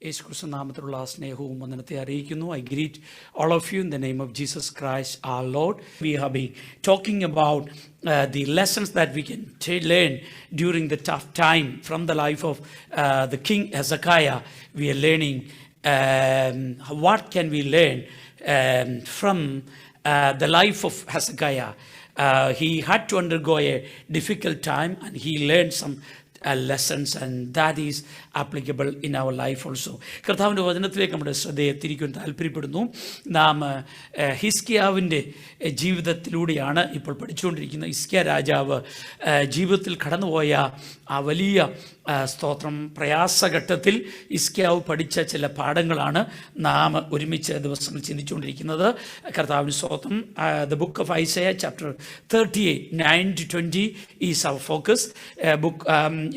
യേശുക്രിസ്തു നാമത്തിലുള്ള സ്നേഹവും വന്ദനത്തെ അറിയിക്കുന്നു. I greet all of you in the name of Jesus Christ our Lord. We have been talking about the lessons that we can learn during the tough time from the life of the King Hezekiah. We are learning what can we learn from the life of Hezekiah. He had to undergo a difficult time and he learned some lessons, and that is applicable in our life also. കർത്താവിൻ്റെ വചനത്തിലേക്ക് നമ്മുടെ ശ്രദ്ധയെ തിരിക്കുവാൻ താല്പര്യപ്പെടുന്നു. നാം ഹിസ്കിയാവിൻ്റെ ജീവിതത്തിലൂടെയാണ് ഇപ്പോൾ പഠിച്ചുകൊണ്ടിരിക്കുന്നത്. ഹിസ്കിയ രാജാവ് ജീവിതത്തിൽ കടന്നുപോയ ആ വലിയ സ്തോത്രം പ്രയാസഘട്ടത്തിൽ ഹിസ്കിയാവ് പഠിച്ച ചില പാഠങ്ങളാണ് നാം ഒരുമിച്ച് ദിവസങ്ങൾ ചിന്തിച്ചുകൊണ്ടിരിക്കുന്നത്. കർത്താവിന് സ്തോത്രം. The book of Isaiah chapter 38 9-20 is our focus.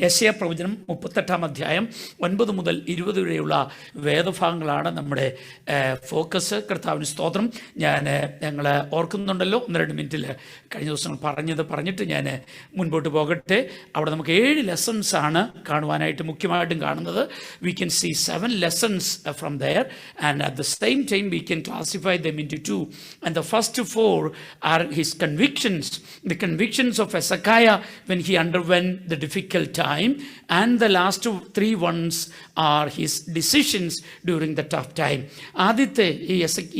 യെശയ്യാ പ്രവചനം 38 അധ്യായം 9 മുതൽ 20 വരെയുള്ള വേദഭാഗങ്ങളാണ് നമ്മുടെ ഫോക്കസ്. കർത്താവിന് സ്തോത്രം. ഞങ്ങൾ ഓർക്കുന്നുണ്ടല്ലോ, 1-2 മിനിറ്റിൽ കഴിഞ്ഞ ദിവസങ്ങൾ പറഞ്ഞിട്ട് ഞാൻ മുൻപോട്ട് പോകട്ടെ. അവിടെ നമുക്ക് 7 ലെസൺസ് ആണ് കാണുവാനായിട്ട് മുഖ്യമായിട്ടും കാണുന്നത്. We can see 7 lessons from there, and at the same time we can classify them into 2. And the first 4 are his convictions, the convictions of Hezekiah when he underwent the difficult time, and the last 3 ones are his decisions during the tough time. ആദ്യത്തെ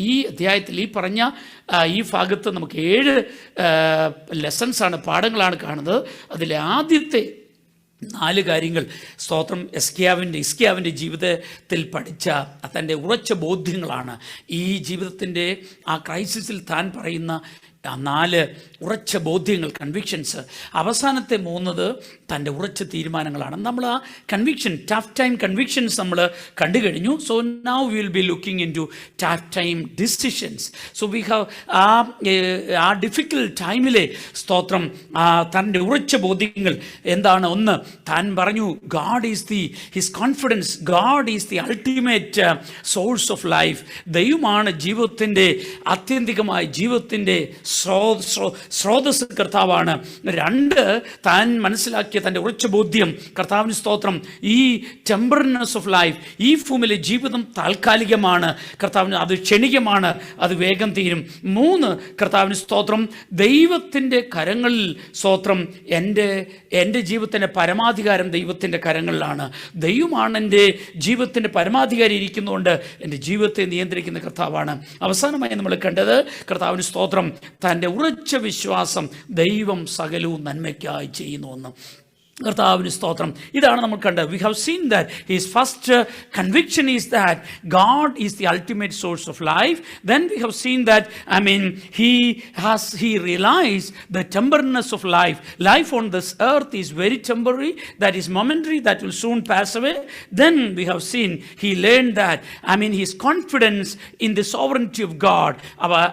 ഈ അധ്യായത്തിൽ ഈ പറഞ്ഞ ഈ ഭാഗത്ത് നമുക്ക് 7 ലെസൺസാണ്, പാഠങ്ങളാണ് കാണുന്നത്. അതിലെ ആദ്യത്തെ 4 കാര്യങ്ങൾ സ്തോത്രം ഹിസ്കിയാവിൻ്റെ ജീവിതത്തിൽ പഠിച്ച തൻ്റെ ഉറച്ച ബോധ്യങ്ങളാണ്. ഈ ജീവിതത്തിൻ്റെ ആ ക്രൈസിസിൽ താൻ പറയുന്ന 4 ഉറച്ച ബോധ്യങ്ങൾ, കൺവിക്ഷൻസ്. അവസാനത്തെ 3 തൻ്റെ ഉറച്ച തീരുമാനങ്ങളാണ്. നമ്മൾ ആ കൺവിക്ഷൻ, ടഫ് ടൈം കൺവിക്ഷൻസ് നമ്മൾ കണ്ടു കഴിഞ്ഞു. So now we will be looking into tough time decisions. So we have ആ ഡിഫിക്കൽട്ട് ടൈമിലെ സ്തോത്രം തൻ്റെ ഉറച്ച ബോധ്യങ്ങൾ എന്താണ്? ഒന്ന്, താൻ പറഞ്ഞു God is his confidence, God is the ultimate source of life. ദൈവമാണ് ജീവിതത്തിൻ്റെ ആത്യന്തികമായ ജീവിതത്തിൻ്റെ സ്രോതസ് കർത്താവാണ്. 2, താൻ മനസ്സിലാക്കിയ തൻ്റെ ഉറച്ച ബോധ്യം, കർത്താവിന് സ്തോത്രം, ഈ ടെമ്പറൻസ് ഓഫ് ലൈഫ്, ഈ ഭൂമിയിലെ ജീവിതം താൽക്കാലികമാണ്, കർത്താവിന് അത് ക്ഷണികമാണ്, അത് വേഗം തീരും. 3, കർത്താവിന് സ്തോത്രം, ദൈവത്തിൻ്റെ കരങ്ങളിൽ സ്തോത്രം, എൻ്റെ ജീവിതത്തിൻ്റെ പരമാധികാരം ദൈവത്തിൻ്റെ കരങ്ങളിലാണ്. ദൈവമാണ് എൻ്റെ ജീവിതത്തിൻ്റെ പരമാധികാരി ഇരിക്കുന്നതുകൊണ്ട് എൻ്റെ ജീവിതത്തെ നിയന്ത്രിക്കുന്ന കർത്താവാണ്. അവസാനമായി നമ്മൾ കണ്ടത് കർത്താവിന് സ്തോത്രം, തൻ്റെ ഉറച്ച വിശ്വാസം ദൈവം സകലവും നന്മയ്ക്കായി ചെയ്യുന്നുവെന്ന്. കർത്താവിന് സ്തോത്രം. ഇതാണ് നമ്മൾ കണ്ടത്. We have seen that his first conviction is that God is the ultimate source of life. Then we have seen that he realized the temporariness of life. Life on this earth is very temporary, that is momentary, that will soon pass away. Then we have seen he learned that his confidence in the sovereignty of God.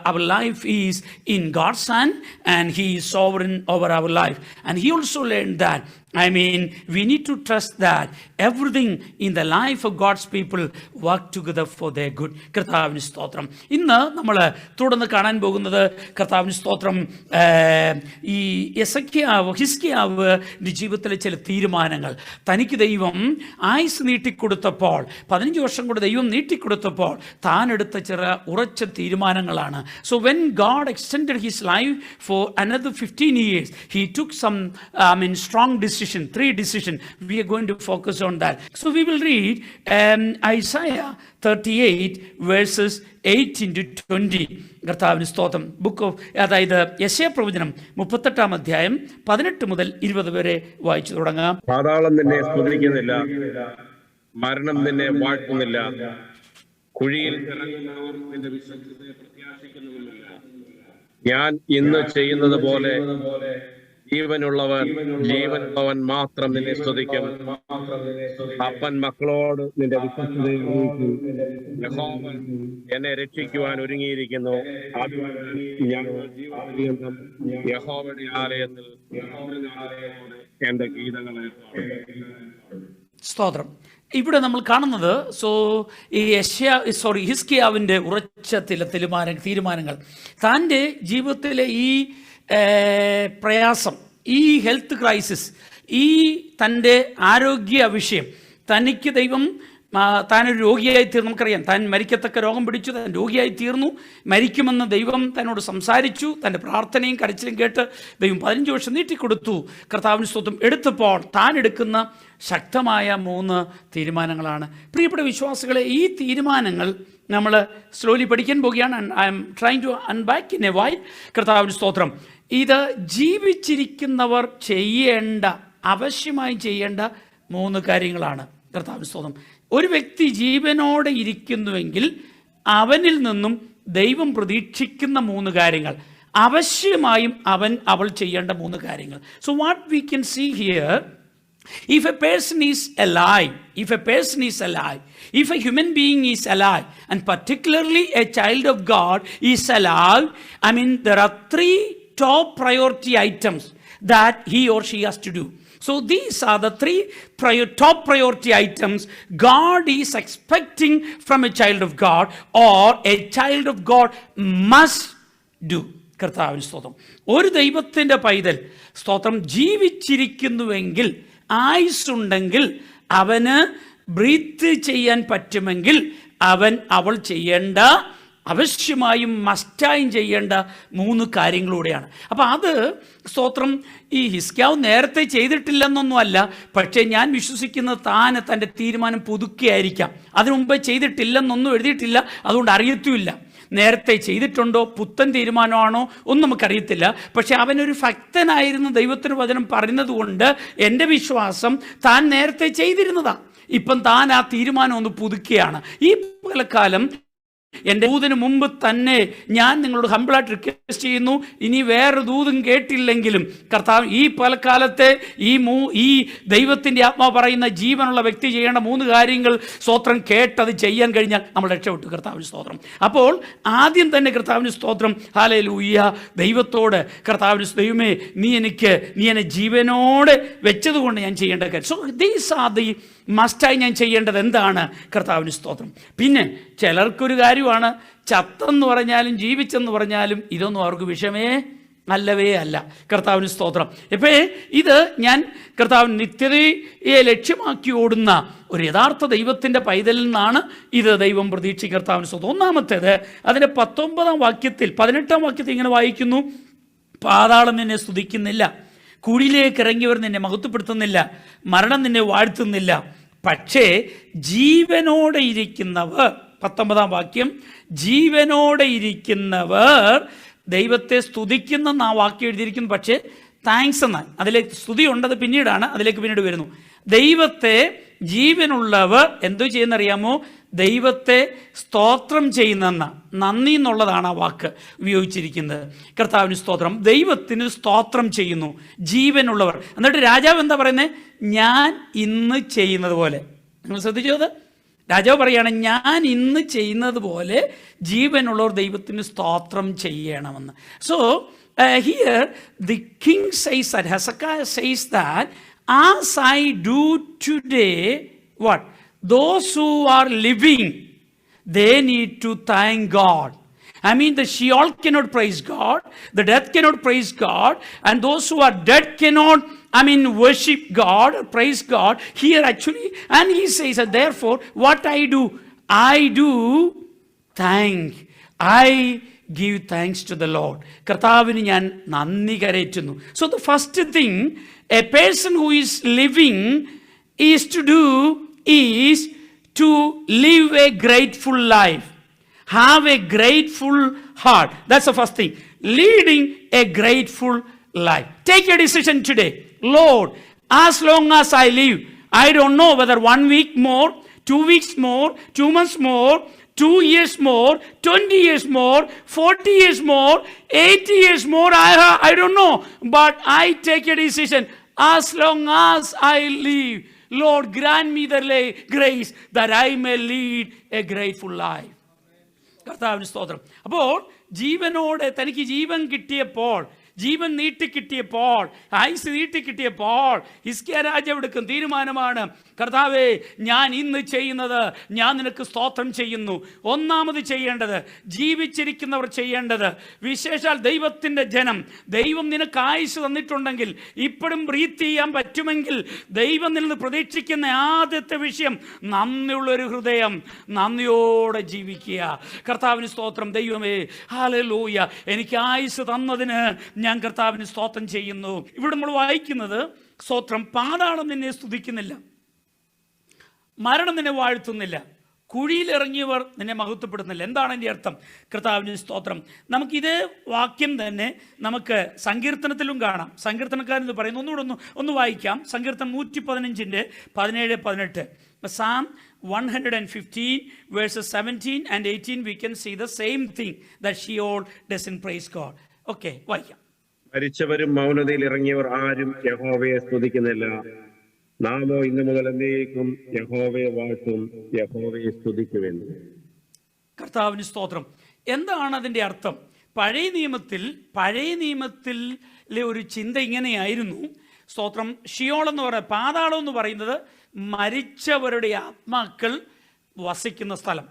Our life is in God's hand and he is sovereign over our life. And he also learned that we need to trust that everything in the life of God's people work together for their good. കർത്താവിന് സ്തോത്രം. ഇന്ന് നമ്മൾ തുടർന്ന് കാണാൻ പോകുന്നത് കർത്താവിന് സ്തോത്രം, ഈ ഹിസ്കിയാവ് ജീവിതത്തിലെ ചില തീരുമാനങ്ങൾ. തനിക്ക് ദൈവം ആയുസ് നീട്ടിക്കൊടുത്തപ്പോൾ, 15 വർഷം കൂടെ ദൈവം നീട്ടിക്കൊടുത്തപ്പോൾ താൻ എടുത്ത ചില ഉറച്ച തീരുമാനങ്ങളാണ്. So when God extended his life for another 15 years, he took some strong decisions. 3 decisions. We are going to focus on that. So we will read Isaiah 38 verses 18-20. കർത്താവിന് സ്തോത്രം. അതായത് യെശയ്യാ പ്രവചനം 38 അധ്യായം 18 മുതൽ 20 വരെ വായിച്ചു തുടങ്ങാം. പാതാളം നിന്നെ സ്തുതിക്കുന്നില്ല, മരണം നിന്നെ വാഴ്ത്തുന്നില്ല, കുഴിയിൽ ഇറങ്ങുന്നവർ നിന്റെ വിശ്വസത്തെ പ്രത്യാശിക്കുന്നുമില്ല. ഞാൻ ഇന്ന് ചെയ്യുന്നത് പോലെ ജീവനുള്ളവൻ മാത്രം നിന്നെ സ്തുതിക്കും. അപ്പൻ മക്കളോട് നിന്റെ വിശ്വസ്തതയെ യഹോവ എന്നെ രക്ഷിക്കുവാൻ ഒരുങ്ങിയിരിക്കുന്നു. യഹോവയുടെ ആലയത്തിൽ എന്റെ ഗീതങ്ങളെ സ്തോത്രം. ഇവിടെ നമ്മൾ കാണുന്നത് ഹിസ്കിയാവിൻ്റെ ഉറച്ച തീരുമാനങ്ങൾ, തൻ്റെ ജീവിതത്തിലെ ഈ പ്രയാസം, ഈ ഹെൽത്ത് ക്രൈസിസ്, ഈ തൻ്റെ ആരോഗ്യ വിഷയം, തനിക്ക് ദൈവം താനൊരു രോഗിയായി തീർന്നു. നമുക്കറിയാം, താൻ മരിക്കത്തക്ക രോഗം പിടിച്ചു, താൻ രോഗിയായി തീർന്നു. മരിക്കുമെന്ന് ദൈവം തന്നോട് സംസാരിച്ചു. തൻ്റെ പ്രാർത്ഥനയും കരച്ചിലും കേട്ട് ദൈവം 15 വർഷം നീട്ടിക്കൊടുത്തു. കർത്താവിന് സ്തോത്രം. എടുത്തപ്പോൾ താൻ എടുക്കുന്ന ശക്തമായ 3 തീരുമാനങ്ങളാണ്. പ്രിയപ്പെട്ട വിശ്വാസികളെ, ഈ തീരുമാനങ്ങൾ നമ്മൾ സ്ലോലി പഠിക്കാൻ പോവുകയാണ്. I'm trying to unpack in a while. കർത്താവിന് സ്തോത്രം. ഇത് ജീവിച്ചിരിക്കുന്നവർ ചെയ്യേണ്ട, അവശ്യമായി ചെയ്യേണ്ട 3 കാര്യങ്ങളാണ്. കർത്താവിന് സ്തോത്രം. ഒരു വ്യക്തി ജീവനോടെ ഇരിക്കുന്നുവെങ്കിൽ അവനിൽ നിന്നും ദൈവം പ്രതീക്ഷിക്കുന്ന 3 കാര്യങ്ങൾ, അവശ്യമായും അവൾ ചെയ്യേണ്ട 3 കാര്യങ്ങൾ. So what we can see here, if a person is alive, if a human being is alive, and particularly a child of God is alive, I mean, there are 3 top priority items that he or she has to do. So these are the 3 top priority items God is expecting from a child of God, or a child of God must do. കർത്താവിന് സ്തോത്രം. ഒരു ദൈവത്തിൻ്റെ പൈതൽ സ്തോത്രം ജീവിച്ചിരിക്കുന്നുവെങ്കിൽ, ആയുസ്സുണ്ടെങ്കിൽ, അവന് breath ചെയ്യാൻ പറ്റുമെങ്കിൽ അവൾ ചെയ്യേണ്ട, അവശ്യമായും മസ്റ്റായും ചെയ്യേണ്ട 3 കാര്യങ്ങളിലൂടെയാണ്. അപ്പോൾ അത് സ്തോത്രം ഈ ഹിസ്കിയാവ് നേരത്തെ ചെയ്തിട്ടില്ലെന്നൊന്നുമല്ല. പക്ഷേ ഞാൻ വിശ്വസിക്കുന്നത് തൻ്റെ തീരുമാനം പുതുക്കിയായിരിക്കാം. അതിനു മുമ്പ് ചെയ്തിട്ടില്ലെന്നൊന്നും എഴുതിയിട്ടില്ല, അതുകൊണ്ട് അറിയത്തുമില്ല. നേരത്തെ ചെയ്തിട്ടുണ്ടോ, പുത്തൻ തീരുമാനമാണോ ഒന്നും നമുക്കറിയത്തില്ല. പക്ഷെ അവനൊരു ഭക്തനായിരുന്നു, ദൈവത്തിന് വചനം പറയുന്നത് കൊണ്ട് എൻ്റെ വിശ്വാസം താൻ നേരത്തെ ചെയ്തിരുന്നതാണ്. ഇപ്പം താൻ ആ തീരുമാനം ഒന്ന് പുതുക്കുകയാണ്. ഈ പകൽക്കാലം എൻ്റെ ദൂതിന് മുമ്പ് തന്നെ ഞാൻ നിങ്ങളോട് ഹമ്പിളായിട്ട് റിക്വസ്റ്റ് ചെയ്യുന്നു, ഇനി വേറെ ദൂതും കേട്ടില്ലെങ്കിലും കർത്താവ് ഈ പലക്കാലത്തെ ഈ ദൈവത്തിൻ്റെ ആത്മാവ് പറയുന്ന ജീവനുള്ള വ്യക്തി ചെയ്യേണ്ട 3 കാര്യങ്ങൾ സ്തോത്രം കേട്ടത് ചെയ്യാൻ കഴിഞ്ഞാൽ നമ്മൾ രക്ഷപ്പെട്ടു. കർത്താവിന് സ്തോത്രം. അപ്പോൾ ആദ്യം തന്നെ കർത്താവിന് സ്തോത്രം, ഹല്ലേലൂയ, ദൈവത്തോട് കർത്താവിന് ദൈവമേ നീ എന്നെ ജീവനോടെ വെച്ചതുകൊണ്ട് ഞാൻ ചെയ്യേണ്ട കാര്യം. സോ ദീസ് ആർ ദി മസ്റ്റായി ഞാൻ ചെയ്യേണ്ടത് എന്താണ്? കർത്താവിന് സ്തോത്രം. പിന്നെ ചിലർക്കൊരു കാര്യമാണ്, ചത്തെന്ന് പറഞ്ഞാലും ജീവിച്ചെന്ന് പറഞ്ഞാലും ഇതൊന്നും അവർക്ക് വിഷയമേ അല്ലവേ അല്ല. കർത്താവിന് സ്തോത്രം. ഇപ്പോൾ ഇത് ഞാൻ കർത്താവിന് നിത്യതയെ ലക്ഷ്യമാക്കി ഓടുന്ന ഒരു യഥാർത്ഥ ദൈവത്തിൻ്റെ പൈതലിൽ നിന്നാണ് ഇത് ദൈവം പ്രതീക്ഷിക്കുക. കർത്താവിന് സ്തോത്രം. ഒന്നാമത്തേത് അതിൻ്റെ 19-ാം വാക്യത്തിൽ, 18-ാം വാക്യത്തിൽ ഇങ്ങനെ വായിക്കുന്നു, പാതാളം നിന്നെ സ്തുതിക്കുന്നില്ല, കുഴിയിലേക്ക് ഇറങ്ങിയവർ നിന്നെ മഹത്വപ്പെടുത്തുന്നില്ല, മരണം നിന്നെ വാഴ്ത്തുന്നില്ല, പക്ഷേ ജീവനോടെ ഇരിക്കുന്നവർ, 19-ാം വാക്യം, ജീവനോടെ ഇരിക്കുന്നവർ ദൈവത്തെ സ്തുതിക്കുന്നെന്ന് ആ വാക്യം എഴുതിയിരിക്കുന്നു. പക്ഷേ താങ്ക്സ് എന്നാൽ അതിലേക്ക് സ്തുതി ഉണ്ടത് പിന്നീടാണ്, അതിലേക്ക് പിന്നീട് വരുന്നു. ദൈവത്തെ ജീവനുള്ളവർ എന്തോ ചെയ്യുന്നറിയാമോ? ദൈവത്തെ സ്തോത്രം ചെയ്യുന്നെന്ന, നന്ദി എന്നുള്ളതാണ് ആ വാക്ക് ഉപയോഗിച്ചിരിക്കുന്നത്. കർത്താവിന് സ്തോത്രം. ദൈവത്തിന് സ്തോത്രം ചെയ്യുന്നു ജീവനുള്ളവർ. എന്നിട്ട് രാജാവ് എന്താ പറയുന്നത്? ഞാൻ ഇന്ന് ചെയ്യുന്നത് പോലെ. നിങ്ങൾ ശ്രദ്ധിച്ചത്? രാജാവ് പറയുകയാണ്, ഞാൻ ഇന്ന് ചെയ്യുന്നത് പോലെ ജീവനുള്ളവർ ദൈവത്തിന് സ്തോത്രം ചെയ്യണമെന്ന്. So here the king says that, Hezekiah says that as I do today, what? Those who are living, they need to thank God. I mean, the Sheol cannot praise God, the death cannot praise God, and those who are dead cannot, worship God or praise God. Here actually, and he says that therefore, what I do thank. I give thanks to the Lord. കർത്താവിന് ഞാൻ നന്ദി കരേറ്റുന്നു. So the first thing a person who is living is to do is to live a grateful life. Have a grateful heart. That's the first thing. Leading a grateful life. Take a decision today. Lord, as long as I live, I don't know whether 1 week more, 2 weeks more, 2 months more, 2 years more, 20 years more, 40 years more, 80 years more, I don't know. But I take a decision. As long as I live, Lord, grant me the grace that I may lead a grateful life. കർത്താവിന് സ്തോത്രം. അപ്പോൾ ജീവനോടെ തനിക്ക് ജീവൻ കിട്ടിയപ്പോൾ ജീവൻ നീട്ടിക്കിട്ടിയപ്പോൾ, ആയുസ് നീട്ടിക്കിട്ടിയപ്പോൾ ഹിസ്കിയ രാജാവ് എടുക്കും തീരുമാനമാണ്, കർത്താവേ, ഞാൻ ഇന്ന് ചെയ്യുന്നത് ഞാൻ നിനക്ക് സ്തോത്രം ചെയ്യുന്നു. ഒന്നാമത് ചെയ്യേണ്ടത്, ജീവിച്ചിരിക്കുന്നവർ ചെയ്യേണ്ടത്, വിശേഷാൽ ദൈവത്തിൻ്റെ ജനം, ദൈവം നിനക്ക് ആയുസ് തന്നിട്ടുണ്ടെങ്കിൽ, ഇപ്പോഴും ബ്രീത്ത് ചെയ്യാൻ പറ്റുമെങ്കിൽ, ദൈവം നിന്ന് പ്രതീക്ഷിക്കുന്ന ആദ്യത്തെ വിഷയം നന്ദിയുള്ളൊരു ഹൃദയം, നന്ദിയോടെ ജീവിക്കുക. കർത്താവിന് സ്തോത്രം. ദൈവമേ, ഹല്ലേലൂയ, എനിക്ക് ആയുസ് തന്നതിന് ഞാൻ കർത്താവിന് സ്തോത്രം ചെയ്യുന്നു. ഇവിടെ നമ്മൾ വായിക്കുന്നത്, സ്തോത്രം, പാതാളം നിന്നെ സ്തുതിക്കുന്നില്ല, മരണം നിന്നെ വാഴ്ത്തുന്നില്ല, കുഴിയിലിറങ്ങിയവർ നിന്നെ മഹത്വപ്പെടുന്നില്ല. എന്താണ് എൻ്റെ അർത്ഥം? കർത്താവിന് സ്തോത്രം. നമുക്കിതേ വാക്യം തന്നെ നമുക്ക് സങ്കീർത്തനത്തിലും കാണാം. സങ്കീർത്തനക്കാരൻ ഇത് പറയുന്നു. ഒന്നുകൂടെ ഒന്ന് വായിക്കാം. സങ്കീർത്തനം 115 17-18. Psalm 115 verses 17 and 18 we can see the same thing that Sheol doesn't praise God. Okay, വായിക്കാം. മരിച്ചവരും മൗനതയിൽ ഇറങ്ങിയവർ ആരും യഹോവയെ സ്തുതിക്കുന്നില്ല. നാമോ ഇന്നു മുതൽ എന്നേക്കും യഹോവയെ വാഴ്ത്തും, യഹോവയെ സ്തുതിക്കുവിൻ. കർത്താവിന് സ്തോത്രം. എന്താണ് അതിൻ്റെ അർത്ഥം? പഴയ നിയമത്തിലെ ഒരു ചിന്ത ഇങ്ങനെയായിരുന്നു. സ്തോത്രം, ഷിയോൾ എന്ന് പറയുന്നത്, പാതാളം എന്ന് പറയുന്നത് മരിച്ചവരുടെ ആത്മാക്കൾ വസിക്കുന്ന സ്ഥലം.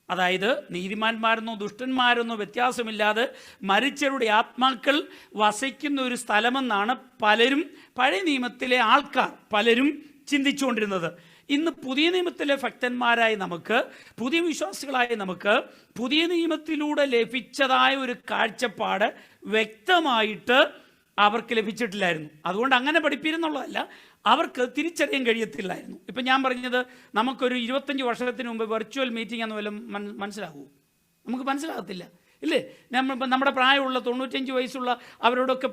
അതായത് നീതിമാന്മാരെന്നോ ദുഷ്ടന്മാരെന്നോ വ്യത്യാസമില്ലാതെ മരിച്ചവരുടെ ആത്മാക്കൾ വസിക്കുന്ന ഒരു സ്ഥലമെന്നാണ് പലരും, പഴയ നിയമത്തിലെ ആൾക്കാർ പലരും ചിന്തിച്ചുകൊണ്ടിരുന്നത്. ഇന്ന് പുതിയ നിയമത്തിലെ ഭക്തന്മാരായ നമുക്ക്, പുതിയ വിശ്വാസികളായ നമുക്ക്, പുതിയ നിയമത്തിലൂടെ ലഭിച്ചതായ ഒരു കാഴ്ചപ്പാട് വ്യക്തമായിട്ട് അവർക്ക് ലഭിച്ചിട്ടില്ലായിരുന്നു. അതുകൊണ്ട് അങ്ങനെ പഠിപ്പിരുന്നുള്ളതല്ല, അവർക്ക് തിരിച്ചറിയാൻ കഴിയത്തില്ലായിരുന്നു. ഇപ്പം ഞാൻ പറഞ്ഞത്, നമുക്കൊരു 25 വർഷത്തിന് മുമ്പ് വെർച്വൽ മീറ്റിംഗ് എന്ന് വല്ലതും മനസ്സിലാകുമോ? നമുക്ക് മനസ്സിലാകത്തില്ല, ഇല്ലേ? നമ്മുടെ പ്രായമുള്ള 95 വയസ്സുള്ള അവരോടൊക്കെ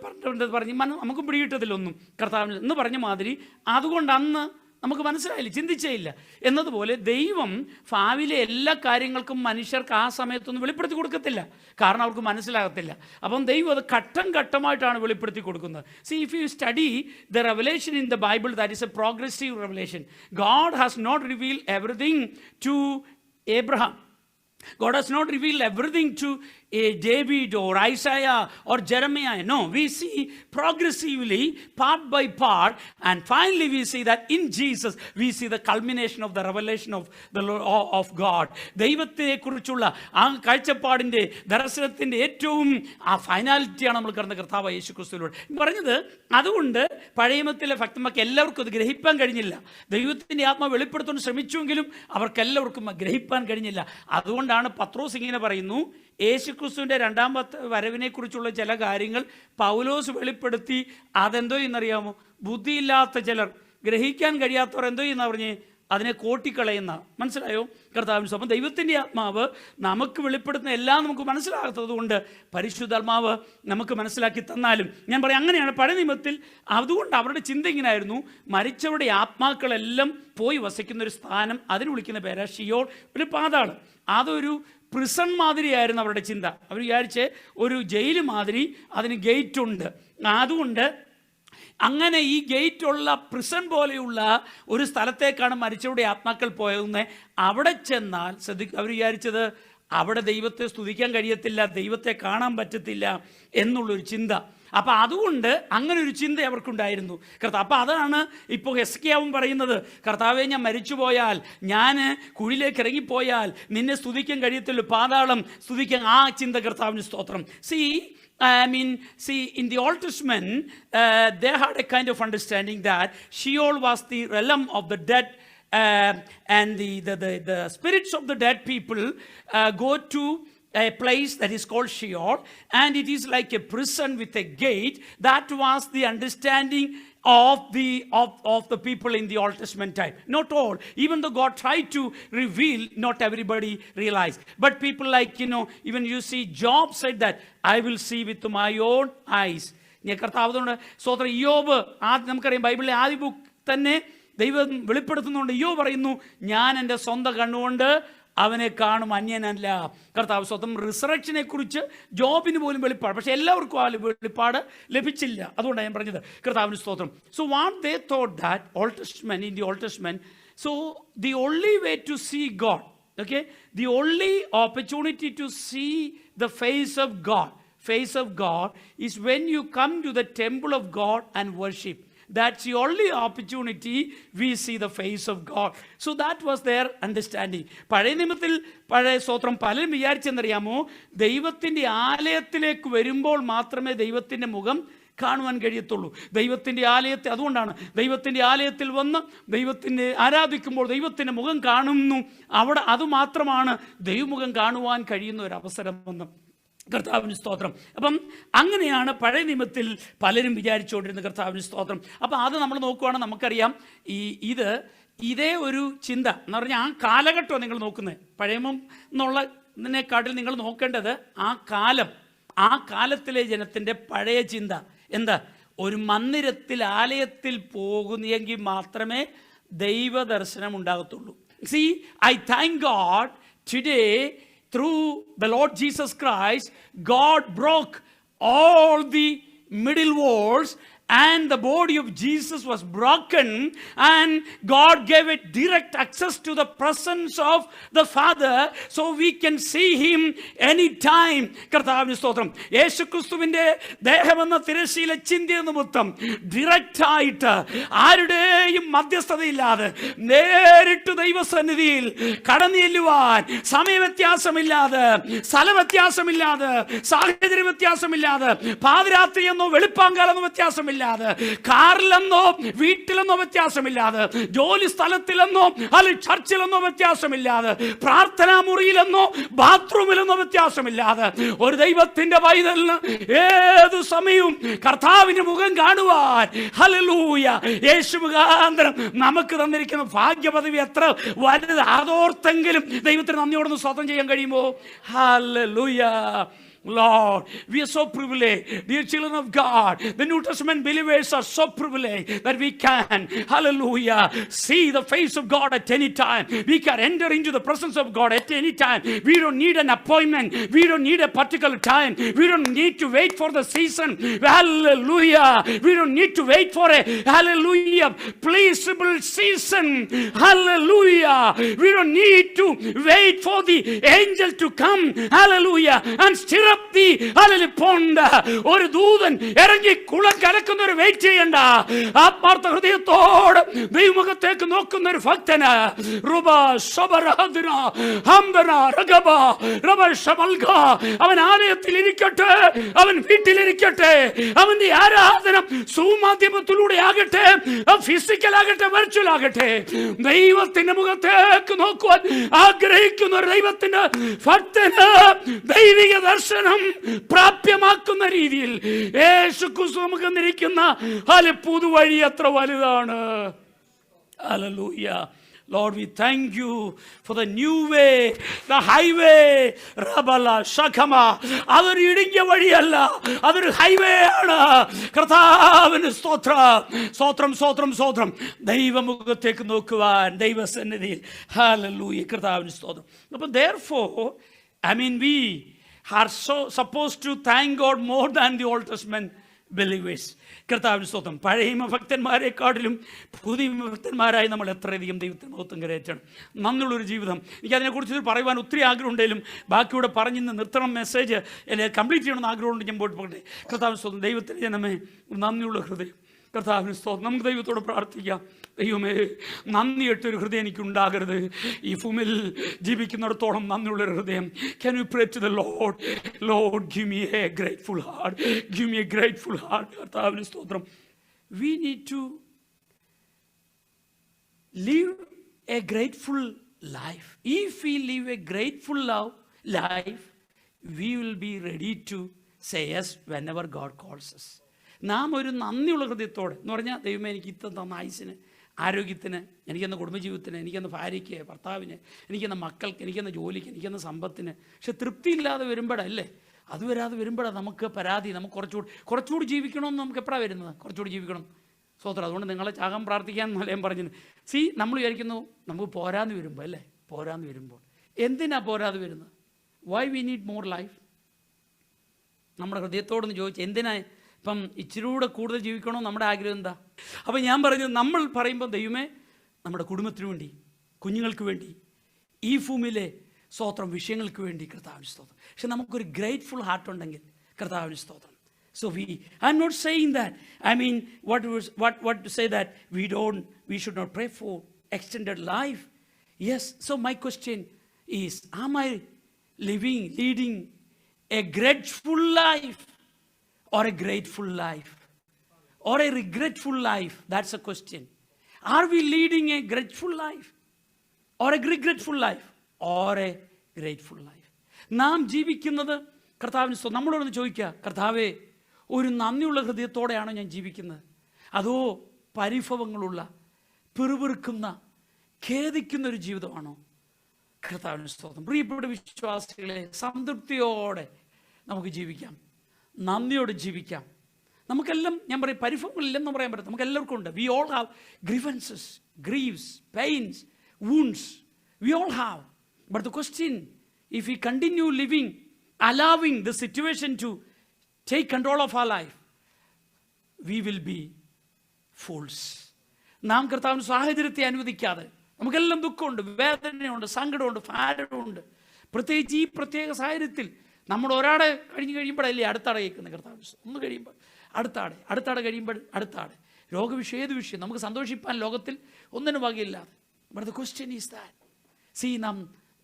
പറഞ്ഞ് നമുക്ക് പിടികിട്ടതിലൊന്നും കർത്താവിന് എന്ന് പറഞ്ഞ മാതിരി. അതുകൊണ്ട് അന്ന് നമുക്ക് മനസ്സിലായില്ല, ചിന്തിച്ചേ ഇല്ല. എന്നതുപോലെ ദൈവം ഭാവിയിലെ എല്ലാ കാര്യങ്ങൾക്കും മനുഷ്യർക്ക് ആ സമയത്തൊന്നും വെളിപ്പെടുത്തി കൊടുക്കത്തില്ല, കാരണം അവർക്ക് മനസ്സിലാകത്തില്ല. അപ്പം ദൈവം അത് ഘട്ടം ഘട്ടമായിട്ടാണ് വെളിപ്പെടുത്തി കൊടുക്കുന്നത്. See, if you study the revelation in the Bible, that is a progressive revelation. God has not revealed everything to Abraham. God has not revealed everything to David or Isaiah or Jeremiah. No, we see progressively, part by part, and finally we see that in Jesus we see the culmination of the revelation of the Lord, of God. ദൈവത്തെ കുറിച്ചുള്ള ആ കാഴ്ചപ്പാടിൻ്റെ ദർശനത്തിൻ്റെ ഏറ്റവും ആ ഫൈനാലിറ്റിയാണ് നമ്മൾ കടന്ന കർത്താവ് യേശു ക്രിസ്തുവിലൂടെ പറഞ്ഞത്. അതുകൊണ്ട് പഴയമത്തിലെ ഭക്തന്മാർക്ക് എല്ലാവർക്കും അത് ഗ്രഹിപ്പാൻ കഴിഞ്ഞില്ല. ദൈവത്തിൻ്റെ ആത്മാവ് വെളിപ്പെടുത്താൻ ശ്രമിച്ചുവെങ്കിലും അവർക്കെല്ലാവർക്കും ഗ്രഹിപ്പാൻ കഴിഞ്ഞില്ല. അതുകൊണ്ടാണ് പത്രോസ് ഇങ്ങനെ പറയുന്നു, യേശുക്രിസ്തുവിൻ്റെ രണ്ടാമത്തെ വരവിനെ കുറിച്ചുള്ള ചില കാര്യങ്ങൾ പൗലോസ് വെളിപ്പെടുത്തി. അതെന്തോ എന്നറിയാമോ? ബുദ്ധിയില്ലാത്ത ചിലർ, ഗ്രഹിക്കാൻ കഴിയാത്തവർ എന്തോ എന്ന് പറഞ്ഞ് അതിനെ കോട്ടിക്കളയുന്ന. മനസ്സിലായോ? കർത്താവിന് സ്വന്തം ദൈവത്തിൻ്റെ ആത്മാവ് നമുക്ക് വെളിപ്പെടുത്തുന്ന എല്ലാം നമുക്ക് മനസ്സിലാകാത്തത് കൊണ്ട് പരിശുദ്ധാത്മാവ് നമുക്ക് മനസ്സിലാക്കി തന്നാലും, ഞാൻ പറയാം, അങ്ങനെയാണ് പഴയ നിയമത്തിൽ. അതുകൊണ്ട് അവരുടെ ചിന്ത ഇങ്ങനെയായിരുന്നു, മരിച്ചവരുടെ ആത്മാക്കളെല്ലാം പോയി വസിക്കുന്ന ഒരു സ്ഥാനം, അതിന് വിളിക്കുന്ന പേരാ ഷിയോൾ, ഒരു പാതാളം. അതൊരു പ്രിസൺ മാതിരിയായിരുന്നു അവരുടെ ചിന്ത. അവർ വിചാരിച്ച് ഒരു ജയിൽ മാതിരി അതിന് ഗേറ്റ് ഉണ്ട്. അതുകൊണ്ട് അങ്ങനെ ഈ ഗേറ്റുള്ള പ്രിസൺ പോലെയുള്ള ഒരു സ്ഥലത്തേക്കാണ് മരിച്ചവരുടെ ആത്മാക്കൾ പോയത്. അവിടെ ചെന്നാൽ അവർ വിചാരിച്ചത് അവിടെ ദൈവത്തെ സ്തുതിക്കാൻ കഴിയത്തില്ല, ദൈവത്തെ കാണാൻ പറ്റത്തില്ല എന്നുള്ളൊരു ചിന്ത. അപ്പം അതുകൊണ്ട് അങ്ങനെ ഒരു ചിന്ത അവർക്കുണ്ടായിരുന്നു. അപ്പം അതാണ് ഇപ്പോൾ ഹെസ്കിയാവും പറയുന്നത്, കർത്താവെ, ഞാൻ മരിച്ചുപോയാൽ, ഞാൻ കുഴിയിലേക്ക് ഇറങ്ങിപ്പോയാൽ നിന്നെ സ്തുതിക്കാൻ കഴിയത്തില്ല, പാതാളം സ്തുതിക്കാൻ. ആ ചിന്ത കർത്താവിന് സ്തോത്രം. See, in the Old Testament, they had a kind of understanding that Sheol was the realm of the dead, and the spirits of the dead people go to a place that is called Sheol, and it is like a prison with a gate. That was the understanding of the people in the Old Testament time. Not all, even though God tried to reveal, not everybody realized. But people like, even you see Job said that I will see with my own eyes. കർത്താവ് സ്വതന്ത്ര യോബ്, നമുക്കറിയാം ബൈബിളിലെ ആദ്യ book തന്നെ ദൈവം വെളിപ്പെടുത്തുന്നുണ്ട്. യോബ് പറയുന്നു, ഞാൻ എൻ്റെ സ്വന്തം കണ്ണുകൊണ്ട് അവനെ കാണും, അന്യനല്ല. കർത്താവ് സ്വന്തം റിസറക്ഷനെ കുറിച്ച് ജോബിന് പോലും വെളിപ്പാട്, പക്ഷെ എല്ലാവർക്കും ആ വെളിപ്പാട് ലഭിച്ചില്ല. അതുകൊണ്ടാണ് ഞാൻ പറഞ്ഞത് കർത്താവിന് സ്തോത്രം. So what they thought that Old Testament, in the Old Testament, so the only way to see God, okay, the only opportunity to see the face of God face of God is when you come to the temple of God and worship. That's the only opportunity we see the face of God. So that was their understanding. പഴയ നിയമത്തിൽ പഴയ സ്തോത്രം പലരും വിചാരിച്ചെന്നറിയാമോ, ദൈവത്തിൻ്റെ ആലയത്തിലേക്ക് വരുമ്പോൾ മാത്രമേ ദൈവത്തിൻ്റെ മുഖം കാണുവാൻ കഴിയത്തുള്ളൂ. ദൈവത്തിൻ്റെ ആലയത്തെ, അതുകൊണ്ടാണ് ദൈവത്തിൻ്റെ ആലയത്തിൽ വന്ന് ദൈവത്തിൻ്റെ ആരാധിക്കുമ്പോൾ ദൈവത്തിൻ്റെ മുഖം കാണുന്നു. അവിടെ അതുമാത്രമാണ് ദൈവമുഖം കാണുവാൻ കഴിയുന്ന ഒരു അവസരമെന്ന്. കർത്താവിന് സ്തോത്രം. അപ്പം അങ്ങനെയാണ് പഴയ നിയമത്തിൽ പലരും വിചാരിച്ചുകൊണ്ടിരുന്ന. കർത്താവിന് സ്തോത്രം. അപ്പം അത് നമ്മൾ നോക്കുവാണെങ്കിൽ നമുക്കറിയാം, ഇതേ ഒരു ചിന്ത എന്ന് പറഞ്ഞാൽ ആ കാലഘട്ടം നിങ്ങൾ നോക്കുന്നത്. പഴയ നിയമം എന്നുള്ളതിനെക്കാട്ടിൽ നിങ്ങൾ നോക്കേണ്ടത് ആ കാലത്തിലെ ജനത്തിൻ്റെ പഴയ ചിന്ത എന്താ? ഒരു മന്ദിരത്തിൽ, ആലയത്തിൽ പോകുന്നെങ്കിൽ മാത്രമേ ദൈവദർശനം ഉണ്ടാകത്തുള്ളൂ. See, I thank God today through the Lord Jesus Christ, God broke all the middle walls and the body of Jesus was broken and God gave it direct access to the presence of the Father, so we can see him anytime. കർത്താവിന് സ്തോത്രം. യേശുക്രിസ്തുവിൻ്റെ ദേഹമെന്ന തിരശ്ശീല ചിന്തിയ നിമിത്തം direct ആയിട്ട് ആരുടെയും മധ്യസ്ഥതയില്ലാതെ നേരിട്ട് ദൈവസന്നിധിയിൽ കടന്നു ചെല്ലുവാൻ സമയവ്യത്യാസമില്ലാതെ, സ്ഥലവ്യത്യാസമില്ലാതെ, സാഹചര്യ വ്യത്യാസമില്ലാതെ, പാതിരാത്രിയെന്നോ വെളുപ്പാങ്കാലെന്നോ വ്യത്യാസമില്ലാതെ, കാറിലെന്നോ വീട്ടിലെന്നോ വ്യത്യാസമില്ലാതെ, ജോലി സ്ഥലത്തിലെന്നോ അല്ലെങ്കിൽ ചർച്ചിലെന്നോ വ്യത്യാസമില്ലാതെ, പ്രാർത്ഥനാ മുറിയിലെന്നോ ബാത്റൂമിലെന്നോ വ്യത്യാസമില്ലാതെ ഒരു ദൈവത്തിന്റെ പൈതലിന് ഏതു സമയവും കർത്താവിന്റെ മുഖം കാണുവാൻ, ഹല്ലേലൂയ, യേശു മുഖാന്തരം നമുക്ക് തന്നിരിക്കുന്ന ഭാഗ്യപദവി എത്ര വലുത്. അതോർത്തെങ്കിലും ദൈവത്തിന് നന്ദിയോടൊന്ന് സ്തോത്രം ചെയ്യാൻ കഴിയുമോ? Hallelujah. Lord, we are so privileged, dear children of God. The New Testament believers are so privileged that we can, hallelujah, see the face of God at any time. We can enter into the presence of God at any time. We don't need an appointment. We don't need a particular time. We don't need to wait for the season. Hallelujah. We don't need to wait for a, hallelujah, pleasurable season. Hallelujah. We don't need to wait for the angel to come, hallelujah, and stir up the, hallelujah, pond. ഒരു ദൂതൻ ഇറങ്ങി കുളം കലക്കുന്ന ഒരു wait ചെയ്യണ്ട. ആത്മാർത്ഥ ഹൃദയത്തോട് ദൈവമുഖത്തേക്ക് നോക്കുന്ന ഒരു ഭക്തന് അവൻ ആലയത്തിൽ ഇരിക്കട്ടെ, അവൻ വീട്ടിലിരിക്കട്ടെ, അവന്റെ ആരാധന സൂമാധ്യമത്തിലൂടെ ആകട്ടെ, ഫിസിക്കൽ ആകട്ടെ, വെർച്വൽ ആകട്ടെ, ദൈവത്തിന്റെ മുഖത്തേക്ക് നോക്കുവാൻ ആഗ്രഹിക്കുന്ന ഒരു ദൈവത്തിന്റെ ഭക്തന് ദൈവിക ദർശനം പ്രാപ്യമാക്കുന്ന രീതിയിൽ യേശുക്രിസ്തു നമുക്ക് തന്നിരിക്കുന്ന പുതുവഴി എത്ര വലുതാണ്. Hallelujah. Lord, we thank you for the new way, the highway. Rabala Shakama. അതൊരു ഇടുങ്ങിയ വഴിയല്ല, അതൊരു ഹൈവേ ആണ്. കർത്താവിന് സ്തോത്രം, സ്തോത്രം, സ്തോത്രം, സ്തോത്രം. ദൈവമുഖത്തേക്ക് നോക്കുവാൻ ദൈവസന്നിധിയിൽ. ഹല്ലേലൂയ. കർത്താവിന് സ്തോത്രം. അപ്പം therefore, we are so supposed to thank God more than the Old Testament believers. കർത്താവിന് സ്തോത്രം. പഴയ ഭക്തന്മാരെക്കാട്ടിലും പുതിയ ഭക്തന്മാരായി നമ്മൾ എത്രയധികം ദൈവത്തിന് മഹത്വം കരയറ്റണം. നന്ദിയുള്ളൊരു ജീവിതം. എനിക്കതിനെക്കുറിച്ച് പറയുവാൻ ഒത്തിരി ആഗ്രഹമുണ്ടെങ്കിലും ബാക്കിയൂടെ പറഞ്ഞിന്ന് നിർത്തണം. മെസ്സേജ് കംപ്ലീറ്റ് ചെയ്യണമെന്ന് ആഗ്രഹമുണ്ട്. ഞാൻ പോട്ടെ. കർത്താവിന് സ്തോത്രം. ദൈവത്തിന് ജനമേ, നന്ദിയുള്ള ഹൃദയം. കർത്താവിന് സ്തോത്രം. നമുക്ക് ദൈവത്തോട് പ്രാർത്ഥിക്കാം. ദൈവമേ, നന്ദിയിട്ടൊരു ഹൃദയം എനിക്കുണ്ടാകരുത്. ഈ ഭൂമിയിൽ ജീവിക്കുന്നിടത്തോളം നന്ദിയുള്ളൊരു ഹൃദയം. Can you pray to the Lord? Lord, give me a grateful heart. Give me a grateful heart. കർത്താവിന് സ്തോത്രം. We need to live a grateful life. If we live a grateful life, we will be ready to say yes whenever God calls us. നാം ഒരു നന്ദിയുള്ള ഹൃദയത്തോടെ എന്ന് പറഞ്ഞാൽ, ദൈവമേ, എനിക്ക് ഇത്ര തന്ന ആയുസിന്, ആരോഗ്യത്തിന്, എനിക്കെന്ന കുടുംബജീവിതത്തിന്, എനിക്കെന്ന ഭാര്യയ്ക്ക്, ഭർത്താവിന്, എനിക്കെന്ന മക്കൾക്ക്, എനിക്കെന്ന ജോലിക്ക്, എനിക്കെന്ന സമ്പത്തിന്. പക്ഷെ തൃപ്തിയില്ലാതെ വരുമ്പോഴല്ലേ, അത് വരാതെ വരുമ്പോഴാണ് നമുക്ക് പരാതി. നമുക്ക് കുറച്ചുകൂടി ജീവിക്കണമെന്ന് നമുക്ക് എപ്പോഴാണ് വരുന്നത്? കുറച്ചുകൂടി ജീവിക്കണം. സ്വതന്ത്രം. അതുകൊണ്ട് നിങ്ങളെ ചാകം പ്രാർത്ഥിക്കാൻ ഞാൻ പറഞ്ഞത്. നമ്മൾ വിചാരിക്കുന്നു നമുക്ക് പോരാന്ന് വരുമ്പോൾ, അല്ലേ, പോരാന്ന് വരുമ്പോൾ. എന്തിനാ പോരാതെ വരുന്നത്? Why we need more life? നമ്മുടെ ഹൃദയത്തോടൊന്ന് ചോദിച്ചു, എന്തിനാ ഇപ്പം ഇച്ചിരൂടെ കൂടുതൽ ജീവിക്കണോ? നമ്മുടെ ആഗ്രഹം എന്താ? അപ്പം ഞാൻ പറഞ്ഞത്, നമ്മൾ പറയുമ്പോൾ ദൈവമേ, നമ്മുടെ കുടുംബത്തിന് വേണ്ടി, കുഞ്ഞുങ്ങൾക്ക് വേണ്ടി, ഈ ഭൂമിയിലെ സ്തോത്രം വിഷയങ്ങൾക്ക് വേണ്ടി കർത്താവിന് സ്തോത്രം. പക്ഷെ നമുക്കൊരു ഗ്രേറ്റ്ഫുൾ ഹാർട്ട് ഉണ്ടെങ്കിൽ, കർത്താവിന് സ്തോത്രം. So I'm not saying that. I mean, what to say that we should not pray for extended life. Yes. So my question is, am I leading a grateful life or a grateful life or a regretful life? That's a question. Are we leading a grateful life or a regretful life or a grateful life? നാം ജീവിക്കുന്നത് കർത്താവിന് നമ്മളോടൊന്ന് ചോദിക്കുക, കർത്താവേ, ഒരു നന്ദിയുള്ള ഹൃദയത്തോടെയാണോ ഞാൻ ജീവിക്കുന്നത്, അതോ പരിഭവങ്ങളുള്ള, പിറുപിറുക്കുന്ന, ഖേദിക്കുന്ന ഒരു ജീവിതമാണോ? കർത്താവിന് സ്തോത്രം. പ്രിയപ്പെട്ട വിശ്വാസികളെ, സംതൃപ്തിയോടെ നമുക്ക് ജീവിക്കാം, നന്ദിയോടെ ജീവിക്കാം. നമുക്കെല്ലാം, ഞാൻ പറയും, പരിഭവങ്ങളില്ലെന്ന് പറയാൻ പറ്റും, നമുക്ക് എല്ലാവർക്കും ഉണ്ട്. We all have grievances, griefs, pains, wounds. We all have. But the question, if we continue living, allowing the situation to take control of our life, we will be fools. നാം കർത്താവിന് സാഹചര്യത്തെ അനുവദിക്കാതെ, നമുക്കെല്ലാം ദുഃഖമുണ്ട്, വേദനയുണ്ട്, സങ്കടമുണ്ട്, ഭാരമുണ്ട്. പ്രത്യേകിച്ച് ഈ പ്രത്യേക സാഹചര്യത്തിൽ നമ്മൾ ഒരാടെ കഴിയുമ്പോഴല്ലേ അടുത്താടെ കേൾക്കുന്നത്. കർത്താവ് ഒന്ന് കഴിയുമ്പോൾ അടുത്താടെ കഴിയുമ്പോൾ അടുത്താടെ രോഗവിഷയം, ഏത് വിഷയം നമുക്ക് സന്തോഷിപ്പാൻ ലോകത്തിൽ ഒന്നിനും വകയില്ലാതെ. But the question is that, നാം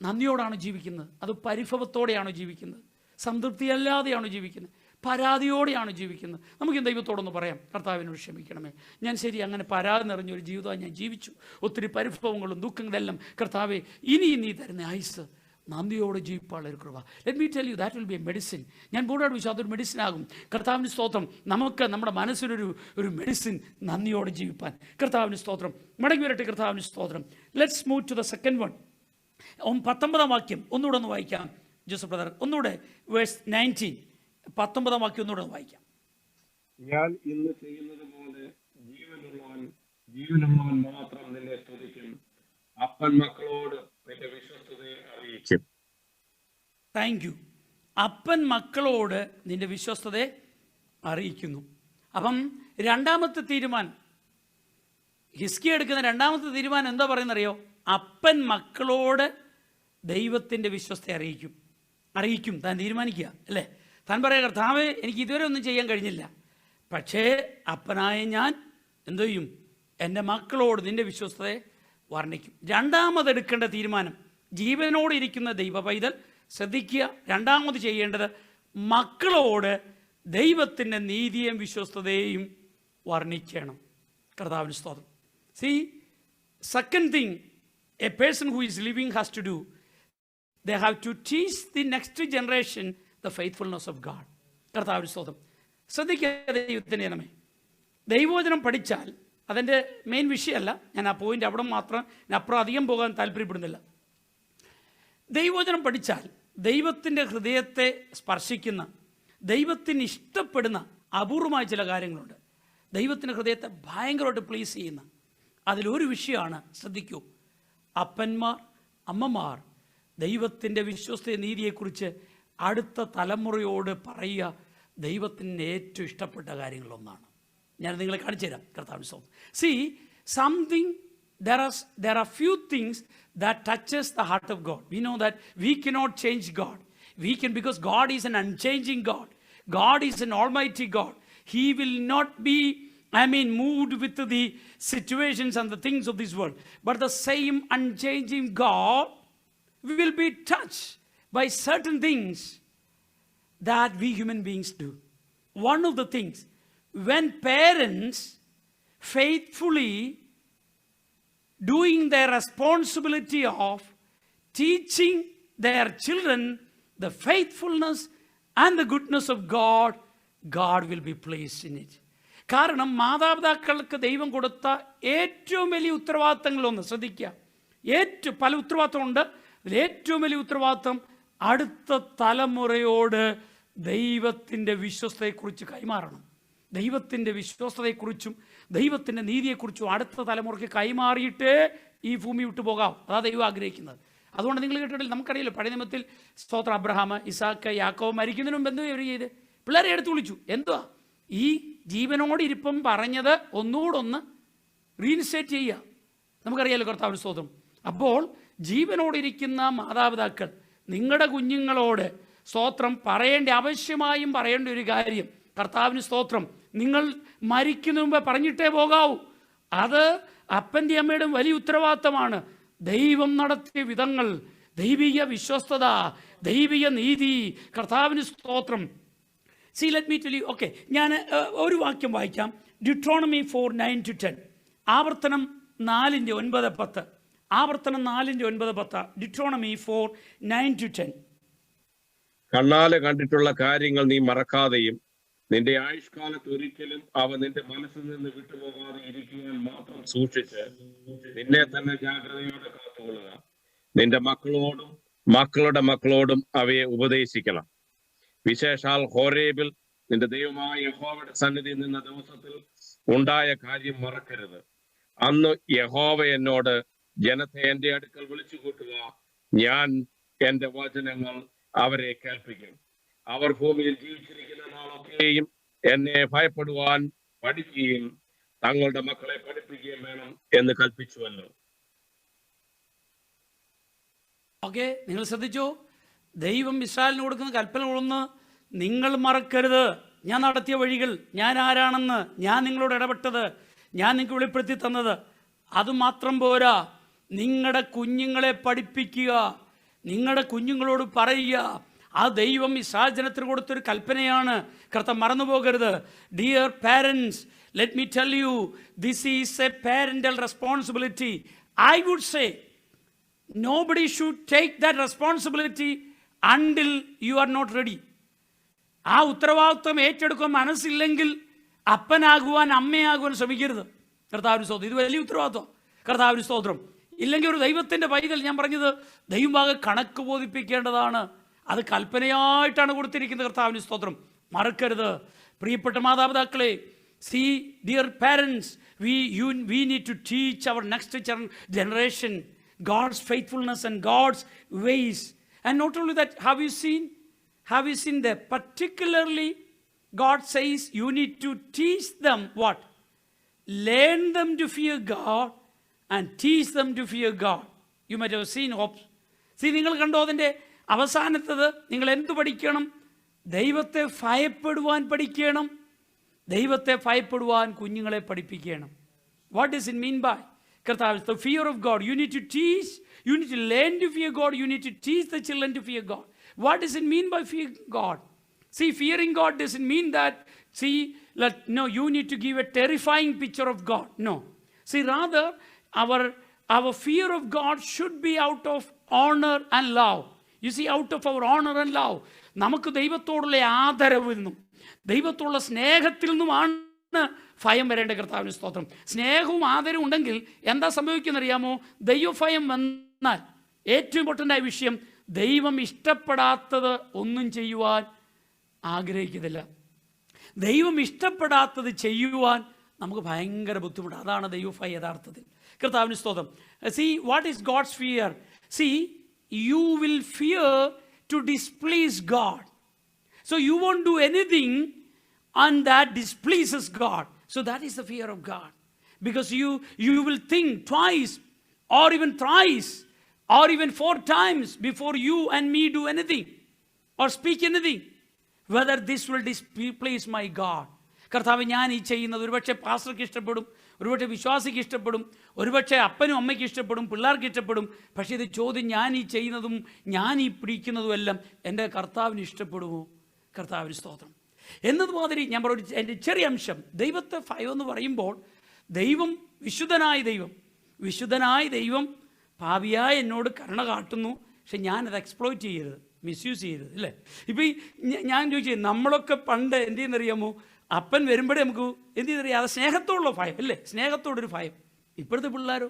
നന്ദിയോടാണോ ജീവിക്കുന്നത്, അത് പരിഭവത്തോടെയാണോ ജീവിക്കുന്നത്, സംതൃപ്തിയല്ലാതെയാണോ ജീവിക്കുന്നത്, പരാതിയോടെയാണ് ജീവിക്കുന്നത്? നമുക്ക് ദൈവത്തോടൊന്ന് പറയാം, കർത്താവിനോട് ക്ഷമിക്കണമേ, ഞാൻ ശരി അങ്ങനെ പരാതി നിറഞ്ഞൊരു ജീവിതമാണ് ഞാൻ ജീവിച്ചു, ഒത്തിരി പരിഭവങ്ങളും ദുഃഖങ്ങളെല്ലാം കർത്താവെ, ഇനി നീ തരുന്ന ആയുസ് നന്ദിയോടെ ജീവിപ്പാനുള്ള ഒരു കൃപ. Let me tell U, that will be A medicine. ഞാൻ ബോർഡോട് വിശ്വാസം അതൊരു മെഡിസിൻ ആകും. കർത്താവിന് സ്തോത്രം. നമുക്ക് നമ്മുടെ മനസ്സിനൊരു മെഡിസിൻ, നന്ദിയോടെ ജീവിപ്പാൻ. കർത്താവിന് സ്തോത്രം. മടങ്ങി വരട്ടെ, കർത്താവിന് സ്തോത്രം. Let's move to the second one. 19 വാക്യം ഒന്നുകൂടെ ഒന്ന് വായിക്കാം ജോസഫ് ബ്രദർ, ഒന്നുകൂടെ വേഴ്സ് 19, 19 വാക്യം ഒന്നുകൂടെ വായിക്കാം. ഞാൻ ഇന്ന് ചെയ്യുന്നത് പോലെ ജീവനുള്ളവൻ മാത്രം നിന്നെ സ്തുതിക്കും, അപ്പൻ മക്കളോട് നിന്റെ വിശ്വസ്തതയെ അറിയിക്കും. Thank you. അപ്പൻ മക്കളോട് നിന്റെ വിശ്വസ്തതയെ അറിയിക്കുന്നു. അപ്പം രണ്ടാമത്തെ തീരുമാനം, ഹിസ്കിയ എടുക്കുന്ന രണ്ടാമത്തെ തീരുമാനം എന്താ പറയുന്നറിയോ? അപ്പൻ മക്കളോട് ദൈവത്തിൻ്റെ വിശ്വസ്തയെ അറിയിക്കും. താൻ തീരുമാനിക്കുക അല്ലേ? താൻ പറയുക, കർത്താവേ, എനിക്ക് ഇതുവരെ ഒന്നും ചെയ്യാൻ കഴിഞ്ഞില്ല, പക്ഷേ അപ്പനായ ഞാൻ എന്തു ചെയ്യും? എൻ്റെ മക്കളോട് നിൻ്റെ വിശ്വസ്തതയെ വർണ്ണിക്കും. രണ്ടാമതെടുക്കേണ്ട തീരുമാനം, ജീവനോട് ഇരിക്കുന്ന ദൈവ പൈതൽ ശ്രദ്ധിക്കുക, രണ്ടാമത് ചെയ്യേണ്ടത് മക്കളോട് ദൈവത്തിൻ്റെ നീതിയും വിശ്വസ്തതയും വർണ്ണിക്കണം. കർത്താവിന് സ്തോത്രം. See, second thing a person who is living has to do, they have to teach the next generation the faithfulness of God. കർത്താവിന് സ്തോത്രം. ശ്രദ്ധിക്കുക ദൈവത്തിൻ്റെ ജനമേ, ദൈവവചനം പഠിച്ചാൽ അതിൻ്റെ മെയിൻ വിഷയമല്ല, ഞാൻ ആ പോയിൻ്റ് അവിടെ മാത്രം, അപ്പുറം അധികം പോകാൻ താല്പര്യപ്പെടുന്നില്ല. ദൈവവചനം പഠിച്ചാൽ ദൈവത്തിൻ്റെ ഹൃദയത്തെ സ്പർശിക്കുന്ന, ദൈവത്തിന് ഇഷ്ടപ്പെടുന്ന അപൂർവമായ ചില കാര്യങ്ങളുണ്ട്. ദൈവത്തിൻ്റെ ഹൃദയത്തെ ഭയങ്കരമായിട്ട് പ്ലീസ് ചെയ്യുന്ന അതിലൊരു വിഷയമാണ്, ശ്രദ്ധിക്കൂ, അപ്പന്മാർ, അമ്മമാർ ദൈവത്തിൻ്റെ വിശ്വസ്ത നീതിയെക്കുറിച്ച് അടുത്ത തലമുറയോട് പറയുക ദൈവത്തിന് ഏറ്റവും ഇഷ്ടപ്പെട്ട കാര്യങ്ങളൊന്നാണ്. ഞാൻ നിങ്ങളെ കാണിച്ചു തരാം. കർത്താവിന് സ്തോത്രം. See, something, there are few things that touches the heart of God. We know that we cannot change God. We can, because God is an unchanging God. God is an almighty God. He will not be, moved with the situations and the things of this world. But the same unchanging God will be touched by certain things that we human beings do. One of the things, when parents faithfully doing their responsibility of teaching their children the faithfulness and the goodness of God, God will be pleased in it. കാരണം മാതാപിതാക്കൾക്ക് ദൈവം കൊടുത്ത ഏറ്റവും വലിയ ഉത്തരവാദിത്തങ്ങളൊന്ന് ശ്രദ്ധിക്കുക. പല ഉത്തരവാദിത്തമുണ്ട്, അതിൽ ഏറ്റവും വലിയ ഉത്തരവാദിത്തം അടുത്ത തലമുറയോട് ദൈവത്തിൻ്റെ വിശ്വസ്തയെക്കുറിച്ച് കൈമാറണം. ദൈവത്തിൻ്റെ വിശ്വസ്തതയെക്കുറിച്ചും ദൈവത്തിൻ്റെ നീതിയെക്കുറിച്ചും അടുത്ത തലമുറയ്ക്ക് കൈമാറിയിട്ടേ ഈ ഭൂമി വിട്ടു പോകാം. അതാ ദൈവം ആഗ്രഹിക്കുന്നത്. അതുകൊണ്ട് നിങ്ങൾ കേട്ടിട്ടില്ല, നമുക്കറിയില്ല, പഴയ നിയമത്തിൽ സ്തോത്ര അബ്രഹാം, ഇസാക്ക്, യാക്കോബ് മരിക്കുന്നതിന് മുമ്പ് എന്തോ ഇവർ ചെയ്ത് പിള്ളേരെ എടുത്ത് വിളിച്ചു. എന്തുവാ ഈ ജീവനോട് ഇരിപ്പം പറഞ്ഞത് ഒന്നുകൂടൊന്ന് റീഇൻസ്റ്റേറ്റ് ചെയ്യുക. നമുക്കറിയാലോ കർത്താവിന് സ്തോത്രം. അപ്പോൾ ജീവനോടിരിക്കുന്ന മാതാപിതാക്കൾ നിങ്ങളുടെ കുഞ്ഞുങ്ങളോട് സ്തോത്രം, പറയേണ്ട ആവശ്യമായും പറയേണ്ട ഒരു കാര്യം, കർത്താവിന് സ്തോത്രം, നിങ്ങൾ മരിക്കുന്ന മുമ്പ് പറഞ്ഞിട്ടേ പോകാവൂ. അത് അപ്പൻ്റെ അമ്മയുടെയും വലിയ ഉത്തരവാദിത്തമാണ്. ദൈവം നടത്തിയ വിധങ്ങൾ, ദൈവിക വിശ്വസ്തത, ദൈവിക നീതി, കർത്താവിന് സ്തോത്രം. C let me tell U. Okay, ഞാൻ ഒരു വാക്യം വായിക്കാം. Deuteronomy 4:9-10. ആവർത്തനം 4:9-10. ആവർത്തനം 4:9-10. Deuteronomy 4:9-10. കണ്ണാലെ കണ്ടിട്ടുള്ള കാര്യങ്ങൾ നീ മറക്കാതെയും നിന്റെ ആയുഷ്കാലത്ത് ഒരിക്കലും അവ നിന്റെ മനസ്സിൽ നിന്ന് വിട്ടുപോകാതെ ഇരിക്കുവാൻ മാത്രം സൂക്ഷിച്ച് നിന്നെ തന്നെ ജാഗ്രതയോടെ കാത്തുകൊള്ളുക. നിന്റെ മക്കളോടും മക്കളുടെ മക്കളോടും അവയെ ഉപദേശിക്കണം. വിശേഷാൽ ഹോരേബിൽ നിന്റെ ദൈവമായ യഹോവയുടെ സന്നിധിയിൽ നിന്ന ദിവസത്തിൽ ഉണ്ടായ കാര്യം മറക്കരുത്. അന്ന് യഹോവ എന്നോട്, ജനത്തെ എന്റെ അടുക്കൽ വിളിച്ചു കൂട്ടുക, ഞാൻ എന്റെ വചനങ്ങൾ അവരെ കേൾപ്പിക്കും. അവർ ഭൂമിയിൽ ജീവിച്ചിരിക്കുന്ന നാളൊക്കെയും എന്നെ ഭയപ്പെടുവാൻ പഠിക്കുകയും തങ്ങളുടെ മക്കളെ പഠിപ്പിക്കുകയും വേണം എന്ന് കൽപ്പിച്ചുവല്ലോ. ഓക്കെ, നിങ്ങൾ ശ്രദ്ധിച്ചോ? ദൈവം ഇസ്രായേലിന് കൊടുക്കുന്ന കൽപ്പനകളൊന്ന് നിങ്ങൾ മറക്കരുത്. ഞാൻ നടത്തിയ വഴികൾ, ഞാൻ ആരാണെന്ന്, ഞാൻ നിങ്ങളോട് ഇടപെട്ടത്, ഞാൻ നിങ്ങൾക്ക് വെളിപ്പെടുത്തി തന്നത്. അതുമാത്രം പോരാ, നിങ്ങളുടെ കുഞ്ഞുങ്ങളെ പഠിപ്പിക്കുക, നിങ്ങളുടെ കുഞ്ഞുങ്ങളോട് പറയുക. ആ ദൈവം ഇസ്രായേൽ ജനത്തിന് കൊടുത്തൊരു കൽപ്പനയാണ്. കർത്താവ് മറന്നു പോകരുത്. Dear parents, let me tell you, this is a parental responsibility. I would say nobody should take that responsibility until you are not ready. ആ ഉത്തരവാദിത്വം ഏറ്റെടുക്കാൻ മനസ്സില്ലെങ്കിൽ അപ്പനാകുവാൻ അമ്മയാകുവാൻ ശ്രമിക്കരുത്. കർത്താവിന് സ്തോത്രം. ഇത് വലിയ ഉത്തരവാദിത്വം. കർത്താവിന് സ്തോത്രം. ഇല്ലെങ്കിൽ ഒരു ദൈവത്തിൻ്റെ പൈതൽ, ഞാൻ പറഞ്ഞത്, ദൈവഭാഗം കണക്ക് ബോധിപ്പിക്കേണ്ടതാണ്. അത് കൽപ്പനയായിട്ടാണ് കൊടുത്തിരിക്കുന്നത്. കർത്താവിന് സ്തോത്രം. മറക്കരുത്. പ്രിയപ്പെട്ട മാതാപിതാക്കളെ, see dear parents, we need to teach our next generation God's faithfulness and God's ways. And not only that, have you seen that particularly God says you need to teach them what? Learn them to fear God and teach them to fear God. You might have seen hope. See, നിങ്ങൾ കണ്ടോ അതിൻ്റെ അവസാനത്തത്? നിങ്ങൾ എന്ത് പഠിക്കണം? ദൈവത്തെ ഭയപ്പെടുവാൻ പഠിക്കണം. ദൈവത്തെ ഭയപ്പെടുവാൻ കുഞ്ഞുങ്ങളെ പഠിപ്പിക്കണം. What does it mean by? Kartav, the fear of God. You need to teach, you need to learn to fear God, you need to teach the children to fear God. What does it mean by fear God? See, fearing God doesn't mean that, no, you need to give a terrifying picture of God. No. See, rather, our fear of God should be out of honor and love. You see, out of our honor and love. നമുക്ക് ദൈവത്തോടുള്ള ആദരവിൽ നിന്നും ദൈവത്തോടുള്ള സ്നേഹത്തിൽ നിന്നുമാണ് ഭയം വരേണ്ട. കർത്താവിന് സ്തോത്രം. സ്നേഹവും ആദരവും ഉണ്ടെങ്കിൽ എന്താ സംഭവിക്കുന്നറിയാമോ? ദൈവഭയം വന്നാൽ ഏറ്റവും ഇമ്പോർട്ടൻ്റായ വിഷയം, ദൈവം ഇഷ്ടപ്പെടാത്തത് ഒന്നും ചെയ്യുവാൻ ആഗ്രഹിക്കുന്നില്ല. ദൈവം ഇഷ്ടപ്പെടാത്തത് ചെയ്യുവാൻ നമുക്ക് ഭയങ്കര ബുദ്ധിമുട്ടാണ്. അതാണ് ദൈവഭയം യഥാർത്ഥത്തിൽ. കർത്താവിന് സ്തോത്രം. See, what is God's fear? See, you will fear to displease God. So you won't do anything and that displeases God. So that is the fear of God. Because you will think twice or even thrice or even 4 times before you and me do anything or speak anything, whether this will displease my God. കർത്താവ്, ഞാൻ ഈ ചെയ്യുന്നത് ഒരുപക്ഷെ പാസ്റ്റർക്ക് ഇഷ്ടപ്പെടും, ഒരുപക്ഷെ വിശ്വാസിക്ക് ഇഷ്ടപ്പെടും, ഒരുപക്ഷെ അപ്പനും അമ്മയ്ക്ക് ഇഷ്ടപ്പെടും, പിള്ളേർക്ക് ഇഷ്ടപ്പെടും. പക്ഷേ ഇത് ചോദ്യം, ഞാൻ ഈ ചെയ്യുന്നതും ഞാൻ ഈ പിടിക്കുന്നതും എല്ലാം എൻ്റെ കർത്താവിന് ഇഷ്ടപ്പെടുമോ? കർത്താവിന് സ്തോത്രം. എന്നതുമാതിരി ഞാൻ പറഞ്ഞ എൻ്റെ ചെറിയ അംശം, ദൈവത്തെ ഭയം എന്ന് പറയുമ്പോൾ, ദൈവം വിശുദ്ധനായ ദൈവം പാപിയായ എന്നോട് കരുണ കാട്ടുന്നു. പക്ഷെ ഞാനത് എക്സ്പ്ലോയിറ്റ് ചെയ്യരുത്, മിസ്യൂസ് ചെയ്യരുത്, അല്ലേ? ഇപ്പം ഞാൻ ചോദിച്ചേ, നമ്മളൊക്കെ പണ്ട് എന്ത് ചെയ്യുന്നറിയാമോ? അപ്പൻ വരുമ്പോഴേ നമുക്ക് എന്ത് ചെയ്തറിയാം? അത് സ്നേഹത്തോടുള്ള ഭയം, അല്ലേ? സ്നേഹത്തോടൊരു ഭയം. ഇപ്പോഴത്തെ പിള്ളേരോ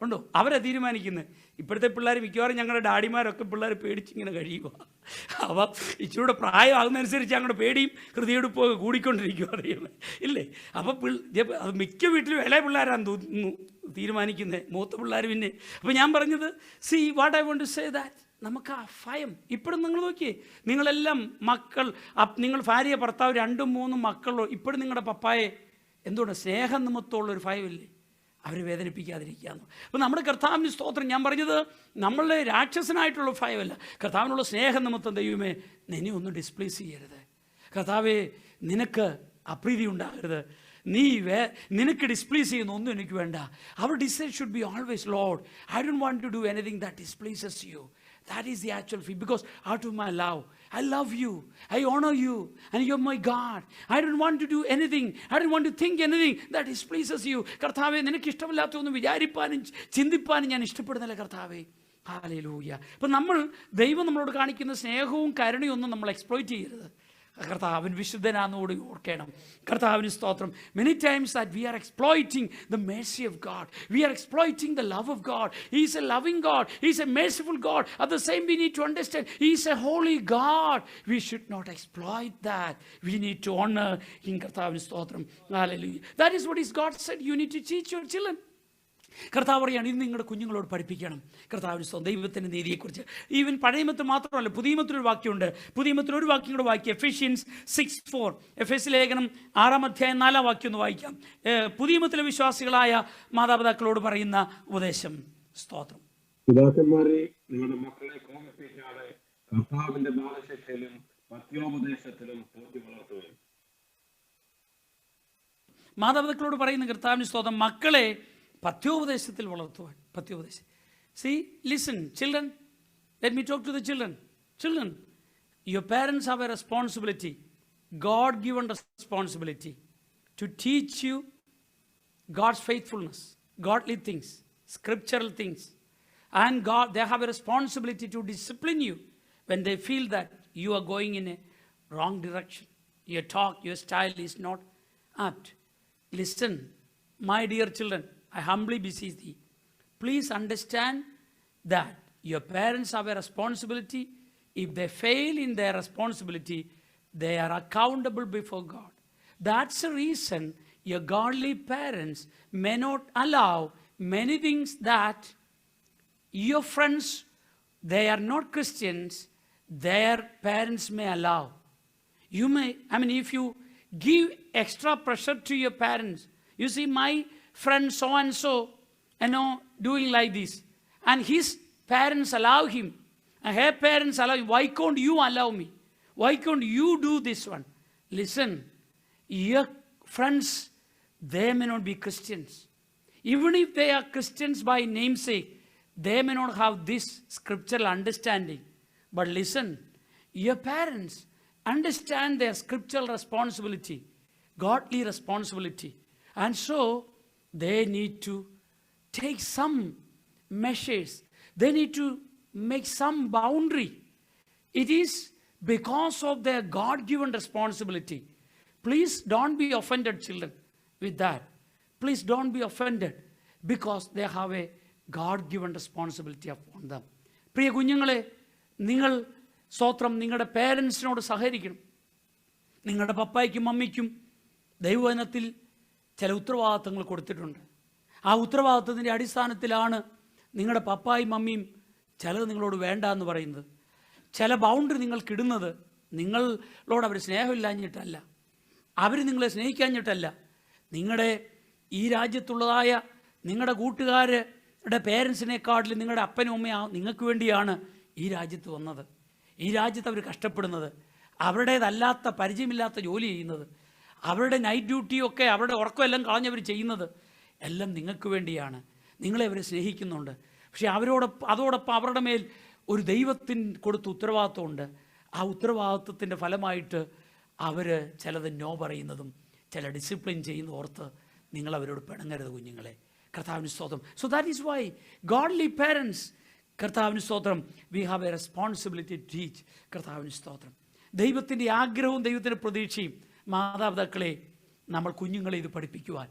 ഉണ്ടോ? അവരെ തീരുമാനിക്കുന്നത്. ഇപ്പോഴത്തെ പിള്ളേർ മിക്കവാറും ഞങ്ങളുടെ ഡാഡിമാരൊക്കെ പിള്ളേർ പേടിച്ചിങ്ങനെ കഴിയുക. അപ്പം ഇച്ചിരൂടെ പ്രായമാകുന്നതനുസരിച്ച് ഞങ്ങളുടെ പേടിയും ഹൃദയെടുപ്പൊക്കെ കൂടിക്കൊണ്ടിരിക്കുക, അറിയുമോ? ഇല്ലേ? അപ്പം അത് മിക്ക വീട്ടിലും ഇളയ പിള്ളേരാണ് തോന്നുന്നു തീരുമാനിക്കുന്നത്, മൂത്ത പിള്ളേർ പിന്നെ. അപ്പം ഞാൻ പറഞ്ഞത്, see what I want to say that, നമുക്ക് ആ ഭയം ഇപ്പോഴും നിങ്ങൾ നോക്കിയേ, നിങ്ങളെല്ലാം മക്കൾ, നിങ്ങൾ ഭാര്യ ഭർത്താവ് 2-3 മക്കളോ, ഇപ്പോഴും നിങ്ങളുടെ പപ്പായെ എന്തുകൊണ്ട് സ്നേഹം നിമിത്തമുള്ളൊരു ഭയമില്ലേ? അവരെ വേദനിപ്പിക്കാതിരിക്കുക എന്ന്. അപ്പോൾ നമ്മുടെ കർത്താവിന് സ്തോത്രം. ഞാൻ പറഞ്ഞത് നമ്മളുടെ രാക്ഷസനായിട്ടുള്ള ഭയമല്ല, കർത്താവിനുള്ള സ്നേഹം നിമിത്തം ദൈവമേ നിന്നെ ഒന്നും ഡിസ്പ്ലേസ് ചെയ്യരുത്. കർത്താവേ നിനക്ക് അപ്രീതി ഉണ്ടാകരുത്, നിനക്ക് ഡിസ്പ്ലേസ് ചെയ്യുന്ന ഒന്നും എനിക്ക് വേണ്ട. Our desire should be always Lord, I don't want to do anything that displaces you. That is the actual feel, because out of my love, I love you, I honor you, and you're my God. I don't want to do anything, I don't want to think anything that displeases you. കർത്താവേ നിനക്ക് ഇഷ്ടമില്ലാത്തൊന്നും വിചാരിപ്പാനും ചിന്തിപ്പാനും ഞാൻ ഇഷ്ടപ്പെടുന്നില്ല കർത്താവേ. Hallelujah. അപ്പം ദൈവം നമ്മളോട് കാണിക്കുന്ന സ്നേഹവും കരുണയും ഒന്നും നമ്മൾ എക്സ്പ്ലോയിറ്റ് ചെയ്യരുത്. കർത്താവൻ വിശുദ്ധനാണെന്നോട് ഓർക്കണം. കർത്താവിന് സ്തോത്രം. Many times that we are exploiting the mercy of God, we are exploiting the love of God. He is a loving God, He is a merciful God. At the same, we need to understand He is a holy God. We should not exploit that. We need to honor Him. കർത്താവിന് സ്തോത്രം. Hallelujah. That is what God said. You need to teach your children. കർത്താവ് പറയാണ്, ഇത് നിങ്ങളുടെ കുഞ്ഞുങ്ങളോട് പഠിപ്പിക്കണം കർത്താവിന് സ്വന്തം ദൈവത്തിൻ്റെ നീതിയെക്കുറിച്ച്. ഈവൻ പഴയമത്തിൽ മാത്രമല്ല, പുതിയമത്തിലൊരു വാക്യമുണ്ട്. പുതിയമത്തിലൊരു വാക്യം കൂടെ വായിക്കുക, എഫേഷ്യൻസ് 6:4. എഫേസ്യ ലേഖനം 6:4 ഒന്ന് വായിക്കാം. പുതിയമത്തിലെ വിശ്വാസികളായ മാതാപിതാക്കളോട് പറയുന്ന ഉപദേശം. സ്തോത്രം. പിതാക്കന്മാരെ, നിങ്ങളുടെ മക്കളെ കോപിപ്പിക്കാതെ കർത്താവിന്റെ ബാലശിക്ഷയിലും പത്യോപദേശത്തിലും പോറ്റി വളർത്തുക. മാതാപിതാക്കളോട് പറയുന്ന കർത്താവിന് സ്തോത്രം, മക്കളെ പത്യോപദേശത്തിൽ വളർത്തുവാൻ. പത്യോപദേശം. See, listen, children, let me talk to the children. Children, your parents have a responsibility, God-given responsibility, to teach you God's faithfulness, godly things, scriptural things. And they have a responsibility to discipline you when they feel that you are going in a wrong direction. Your talk, your style is not apt. Listen, my dear children, I humbly beseech thee, please understand that your parents have a responsibility. If they fail in their responsibility, they are accountable before God. That's the reason your godly parents may not allow many things that your friends, they are not Christians, their parents may allow. You may, if you give extra pressure to your parents, you see, my friend so and so, doing like this, and his parents allow him, and her parents allow him. Why can't you allow me? Why can't you do this one? Listen, your friends, they may not be Christians. Even if they are Christians by namesake, they may not have this scriptural understanding. But listen, your parents understand their scriptural responsibility, godly responsibility, and so they need to take some measures. They need to make some boundary. It is because of their God-given responsibility. Please don't be offended, children, with that. Please don't be offended, because they have a God-given responsibility upon them. പ്രിയ കുഞ്ഞുങ്ങളെ, നിങ്ങൾ സ്തോത്രം നിങ്ങളുടെ പേരൻസിനോട് സഹകരിക്കണം. നിങ്ങളുടെ പപ്പായ്ക്കും മമ്മിക്കും ദൈവവചനത്തിൽ ചില ഉത്തരവാദിത്തങ്ങൾ കൊടുത്തിട്ടുണ്ട്. ആ ഉത്തരവാദിത്തത്തിൻ്റെ അടിസ്ഥാനത്തിലാണ് നിങ്ങളുടെ പപ്പായും മമ്മിയും ചിലത് നിങ്ങളോട് വേണ്ട എന്ന് പറയുന്നത്. ചില ബൗണ്ടറി നിങ്ങൾക്കിടുന്നത് നിങ്ങളോട് അവർ സ്നേഹമില്ലാഞ്ഞിട്ടല്ല, അവർ നിങ്ങളെ സ്നേഹിക്കാഞ്ഞിട്ടല്ല. നിങ്ങളുടെ ഈ രാജ്യത്തുള്ളതായ നിങ്ങളുടെ കൂട്ടുകാരുടെ പേരൻസിനെക്കാട്ടിലും നിങ്ങളുടെ അപ്പനും അമ്മയും നിങ്ങൾക്ക് വേണ്ടിയാണ് ഈ രാജ്യത്ത് വന്നത്. ഈ രാജ്യത്ത് അവർ കഷ്ടപ്പെടുന്നത്, അവരുടേതല്ലാത്ത പരിചയമില്ലാത്ത ജോലി ചെയ്യുന്നത്, അവരുടെ നൈറ്റ് ഡ്യൂട്ടിയൊക്കെ അവരുടെ ഉറക്കമെല്ലാം കളഞ്ഞവർ ചെയ്യുന്നത് എല്ലാം നിങ്ങൾക്ക് വേണ്ടിയാണ്. നിങ്ങളെ അവർ സ്നേഹിക്കുന്നുണ്ട്. പക്ഷേ അതോടൊപ്പം അവരുടെ മേൽ ഒരു ദൈവത്തിന് കൊടുത്ത ഉത്തരവാദിത്വമുണ്ട്. ആ ഉത്തരവാദിത്വത്തിൻ്റെ ഫലമായിട്ട് അവർ ചിലത് നോ പറയുന്നതും ചില ഡിസിപ്ലിൻ ചെയ്യുന്ന ഓർത്ത് നിങ്ങൾ അവരോട് പിണങ്ങരുത് കുഞ്ഞുങ്ങളെ. കർത്താവിന് സ്തോത്രം. So that is why godly parents, കർത്താവിന് സ്തോത്രം, we have a responsibility to teach. കർത്താവിന് സ്തോത്രം. ദൈവത്തിൻ്റെ ആഗ്രഹവും ദൈവത്തിൻ്റെ പ്രതീക്ഷയും മാതാപിതാക്കളെ നമ്മൾ കുഞ്ഞുങ്ങളെ ഇത് പഠിപ്പിക്കുവാൻ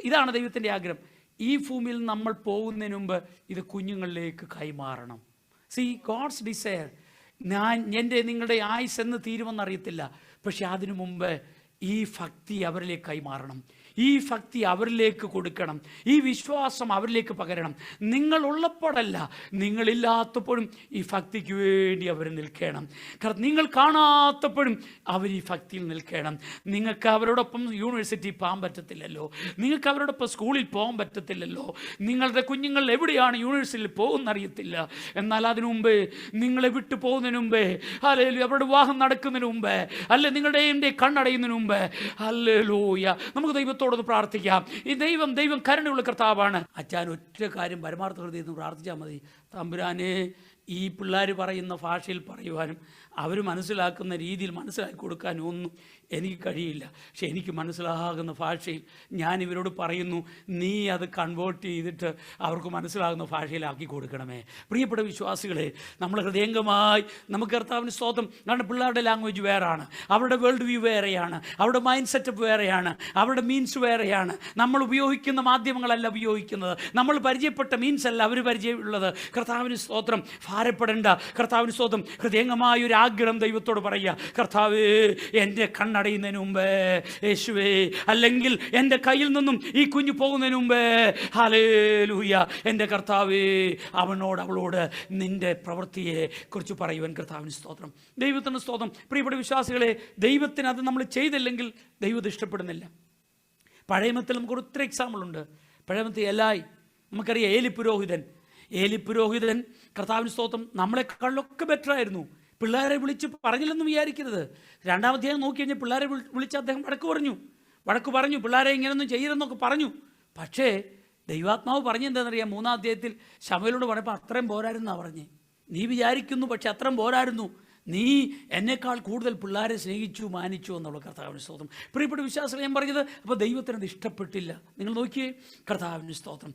ഇതാണ് ദൈവത്തിൻ്റെ ആഗ്രഹം. ഈ ഭൂമിയിൽ നമ്മൾ പോകുന്നതിന് മുമ്പ് ഇത് കുഞ്ഞുങ്ങളിലേക്ക് കൈമാറണം. സീ, ഗോഡ്സ് ഡിസയർ, നിങ്ങളുടെ ആയുസ് എന്ന് തീരുമെന്നറിയത്തില്ല, പക്ഷെ അതിനു മുമ്പ് ഈ ഭക്തി അവരിലേക്ക് കൈമാറണം. ഈ ഭക്തി അവരിലേക്ക് കൊടുക്കണം, ഈ വിശ്വാസം അവരിലേക്ക് പകരണം. നിങ്ങളുള്ളപ്പോഴല്ല, നിങ്ങളില്ലാത്തപ്പോഴും ഈ ഭക്തിക്ക് വേണ്ടി അവർ നിൽക്കണം. കാരണം നിങ്ങൾ കാണാത്തപ്പോഴും അവർ ഈ ഭക്തിയിൽ നിൽക്കണം. നിങ്ങൾക്ക് അവരോടൊപ്പം യൂണിവേഴ്സിറ്റി പോകാൻ പറ്റത്തില്ലല്ലോ, നിങ്ങൾക്ക് അവരോടൊപ്പം സ്കൂളിൽ പോകാൻ പറ്റത്തില്ലല്ലോ, നിങ്ങളുടെ കുഞ്ഞുങ്ങൾ എവിടെയാണ് യൂണിവേഴ്സിറ്റിയിൽ പോകുന്നറിയത്തില്ല. എന്നാൽ അതിനു മുമ്പേ, നിങ്ങളെ വിട്ടു പോകുന്നതിന് മുമ്പേ, അല്ലെങ്കിൽ അവരുടെ വിവാഹം നടക്കുന്നതിന് മുമ്പേ, അല്ലെ നിങ്ങളുടെ എൻ്റെ കണ്ണടയുന്നതിന് മുമ്പേ, ഹല്ലേലൂയ, നമുക്ക് ദൈവത്തോടൊന്ന് പ്രാർത്ഥിക്കാം. ഈ ദൈവം കരുണയുള്ള കർത്താവാണ്. അച്ഛൻ ഒറ്റ കാര്യം പരമാർത്ഥ ഹൃദയത്തിൽ നിന്ന് പ്രാർത്ഥിച്ചാൽ മതി. തമ്പുരാനെ, ഈ പിള്ളേർ പറയുന്ന ഭാഷയിൽ പറയുവാനും അവർ മനസ്സിലാക്കുന്ന രീതിയിൽ മനസ്സിലാക്കി കൊടുക്കാനും ഒന്നും എനിക്ക് കഴിയില്ല. പക്ഷെ എനിക്ക് മനസ്സിലാകുന്ന ഭാഷയിൽ ഞാൻ ഇവരോട് പറയുന്നു, നീ അത് കൺവേർട്ട് ചെയ്തിട്ട് അവർക്ക് മനസ്സിലാകുന്ന ഭാഷയിലാക്കി കൊടുക്കണമേ. പ്രിയപ്പെട്ട വിശ്വാസികളെ, നമ്മൾ ഹൃദയംഗമായി നമുക്ക് കർത്താവിന് സ്തോത്രം. കാരണം പിള്ളേരുടെ ലാംഗ്വേജ് വേറാണ്, അവരുടെ വേൾഡ് വ്യൂ വേറെയാണ്, അവരുടെ മൈൻഡ് സെറ്റപ്പ് വേറെയാണ്, അവരുടെ മീൻസ് വേറെയാണ്. നമ്മൾ ഉപയോഗിക്കുന്ന മാധ്യമങ്ങളല്ല ഉപയോഗിക്കുന്നത്, നമ്മൾ പരിചയപ്പെട്ട മീൻസ് അല്ല അവർ പരിചയമുള്ളത്. കർത്താവിന് സ്തോത്രം. ഭാരപ്പെടേണ്ട. കർത്താവിന് സ്തോത്രം. ഹൃദയംഗമായ ഒരു ആഗ്രഹം ദൈവത്തോട് പറയുക, കർത്താവേ, എൻ്റെ കണ്ണടയുന്നതിന് മുമ്പേ യേശുവേ, അല്ലെങ്കിൽ എൻ്റെ കയ്യിൽ നിന്നും ഈ കുഞ്ഞ് പോകുന്നതിന് മുമ്പേ, ഹല്ലേലൂയ, എൻ്റെ കർത്താവേ, അവളോട് നിൻ്റെ പ്രവൃത്തിയെ കുറിച്ച് പറയുവാൻ കർത്താവിന് സ്തോത്രം. ദൈവത്തിന് സ്തോത്രം. പ്രിയപ്പെട്ട വിശ്വാസികളെ, ദൈവത്തിന് അത് നമ്മൾ ചെയ്തില്ലെങ്കിൽ ദൈവത്തെ ഇഷ്ടപ്പെടുന്നില്ല. പഴയമത്തിൽ നമുക്ക് ഒത്തിരി എക്സാമ്പിളുണ്ട്. പഴയമത്തിൽ എല്ലായി നമുക്കറിയാം. ഏലി പുരോഹിതൻ കർത്താവിന് സ്തോത്രം നമ്മളെക്കാളിലൊക്കെ ബെറ്റർ ആയിരുന്നു. പിള്ളേരെ വിളിച്ച് പറഞ്ഞില്ലെന്ന് വിചാരിക്കരുത്. 2-ാം അധ്യായം നോക്കി കഴിഞ്ഞാൽ പിള്ളേരെ വിളിച്ച് അദ്ദേഹം വഴക്ക് പറഞ്ഞു, പിള്ളേരെ ഇങ്ങനെയൊന്നും ചെയ്യരുതെന്നൊക്കെ പറഞ്ഞു. പക്ഷേ ദൈവാത്മാവ് പറഞ്ഞെന്താണെന്നറിയാം? 3-ാം അധ്യായത്തിൽ ശമൂവേലിനോട് പറഞ്ഞപ്പോൾ അത്രയും പോരായിരുന്നാണ് പറഞ്ഞേ. നീ വിചാരിക്കുന്നു, പക്ഷെ അത്രയും പോരായിരുന്നു. നീ എന്നേക്കാൾ കൂടുതൽ പിള്ളേരെ സ്നേഹിച്ചു, മാനിച്ചു എന്നുള്ള കർത്താവിന് സ്തോത്രം. പ്രിയപ്പെട്ട വിശ്വാസം ഞാൻ പറഞ്ഞത്. അപ്പോൾ ദൈവത്തിനത് ഇഷ്ടപ്പെട്ടില്ല. നിങ്ങൾ നോക്കിയേ, കർത്താവിന് സ്തോത്രം.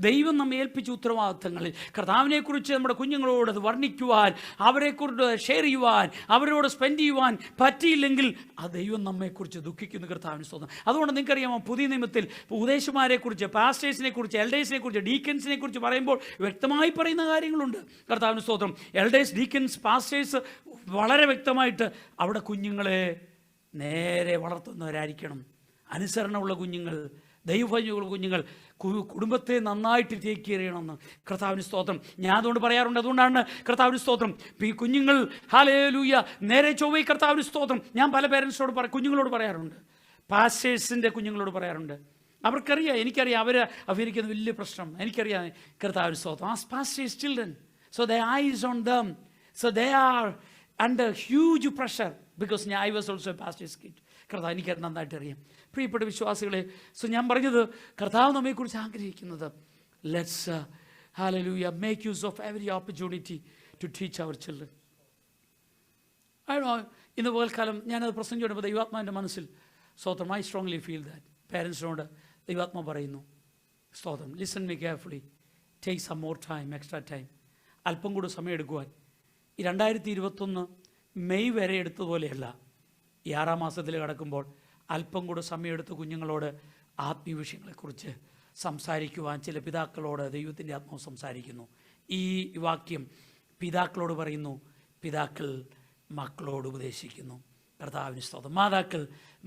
ദൈവം നമ്മെ ഏൽപ്പിച്ച ഉത്തരവാദിത്തങ്ങളിൽ കർത്താവിനെക്കുറിച്ച് നമ്മുടെ കുഞ്ഞുങ്ങളോട് അത് വർണ്ണിക്കുവാൻ, അവരെക്കുറിച്ച് ഷെയർ ചെയ്യുവാൻ, അവരോട് സ്പെൻഡ് ചെയ്യുവാൻ പറ്റിയില്ലെങ്കിൽ ആ ദൈവം നമ്മെക്കുറിച്ച് ദുഃഖിക്കുന്നു. കർത്താവിന് സ്തോത്രം. അതുകൊണ്ട് നിങ്ങൾക്കറിയാമോ, പുതിയ നിയമത്തിൽ ഉപദേശമാരെക്കുറിച്ച്, പാസ്റ്റേഴ്സിനെ കുറിച്ച്, എൽഡേഴ്സിനെ കുറിച്ച്, ഡീക്കൻസിനെ കുറിച്ച് പറയുമ്പോൾ വ്യക്തമായി പറയുന്ന കാര്യങ്ങളുണ്ട്. കർത്താവിന് സ്തോത്രം. എൽഡേഴ്സ്, ഡീക്കൻസ്, പാസ്റ്റേഴ്സ് വളരെ വ്യക്തമായിട്ട് അവിടെ കുഞ്ഞുങ്ങളെ നേരെ വളർത്തുന്നവരായിരിക്കണം. അനുസരണമുള്ള കുഞ്ഞുങ്ങൾ, ദൈവഭയമുള്ള കുഞ്ഞുങ്ങൾ, കുടുംബത്തെ നന്നായിട്ട് ടേക്ക് കെയർ ചെയ്യണമെന്ന് കർത്താവിന് സ്തോത്രം. ഞാൻ അതുകൊണ്ട് പറയാറുണ്ട്. അതുകൊണ്ടാണ് കർത്താവിന് സ്തോത്രം. ഈ കുഞ്ഞുങ്ങൾ, ഹല്ലേലൂയ, നേരെ ചൊവ്വേ കർത്താവിന് സ്തോത്രം. ഞാൻ പല പേരൻസിനോട് കുഞ്ഞുങ്ങളോട് പറയാറുണ്ട്, പാസ്റ്റേഴ്സിൻ്റെ കുഞ്ഞുങ്ങളോട് പറയാറുണ്ട്. അവർക്കറിയാം, എനിക്കറിയാം, അവരിക്കുന്ന വലിയ പ്രശ്നം എനിക്കറിയാം. കർത്താവിന് സ്തോത്രം. As pastors children, so their eyes on them, so they are under huge pressure because I was also a pastor's kid. കർത്താവ് എനിക്കത് നന്നായിട്ട് അറിയാം. പ്രിയപ്പെട്ട വിശ്വാസികളെ, ഞാൻ പറഞ്ഞത്, കർത്താവ് നമ്മെക്കുറിച്ച് ആഗ്രഹിക്കുന്നത്, let's hallelujah make use of every opportunity to teach our children. ഇന്ന് പകൽക്കാലം ഞാനത് പ്രസംഗിച്ചപ്പോൾ ദൈവാത്മാവിൻ്റെ മനസ്സിൽ സ്തോത്രം, ഐ സ്ട്രോങ്ലി ഫീൽ ദാറ്റ്. പേരൻസിനോട് ദൈവാത്മാ പറയുന്നു, സ്തോത്രം, listen me carefully, take some more time, extra time, അല്പം കൂടെ സമയം എടുക്കുവാൻ. ഈ 2021 മെയ് വരെ എടുത്തതുപോലെയല്ല, ഈ 6-ാം മാസത്തിൽ കടക്കുമ്പോൾ അല്പം കൂടെ സമയമെടുത്ത് കുഞ്ഞുങ്ങളോട് ആത്മീയ വിഷയങ്ങളെക്കുറിച്ച് സംസാരിക്കുവാൻ ചില പിതാക്കളോട് ദൈവത്തിൻ്റെ ആത്മാവ് സംസാരിക്കുന്നു. ഈ വാക്യം പിതാക്കളോട് പറയുന്നു, പിതാക്കൾ മക്കളോട് ഉപദേശിക്കുന്നു. കർത്താവിന് സ്തോത്രം. മാതാക്കൾ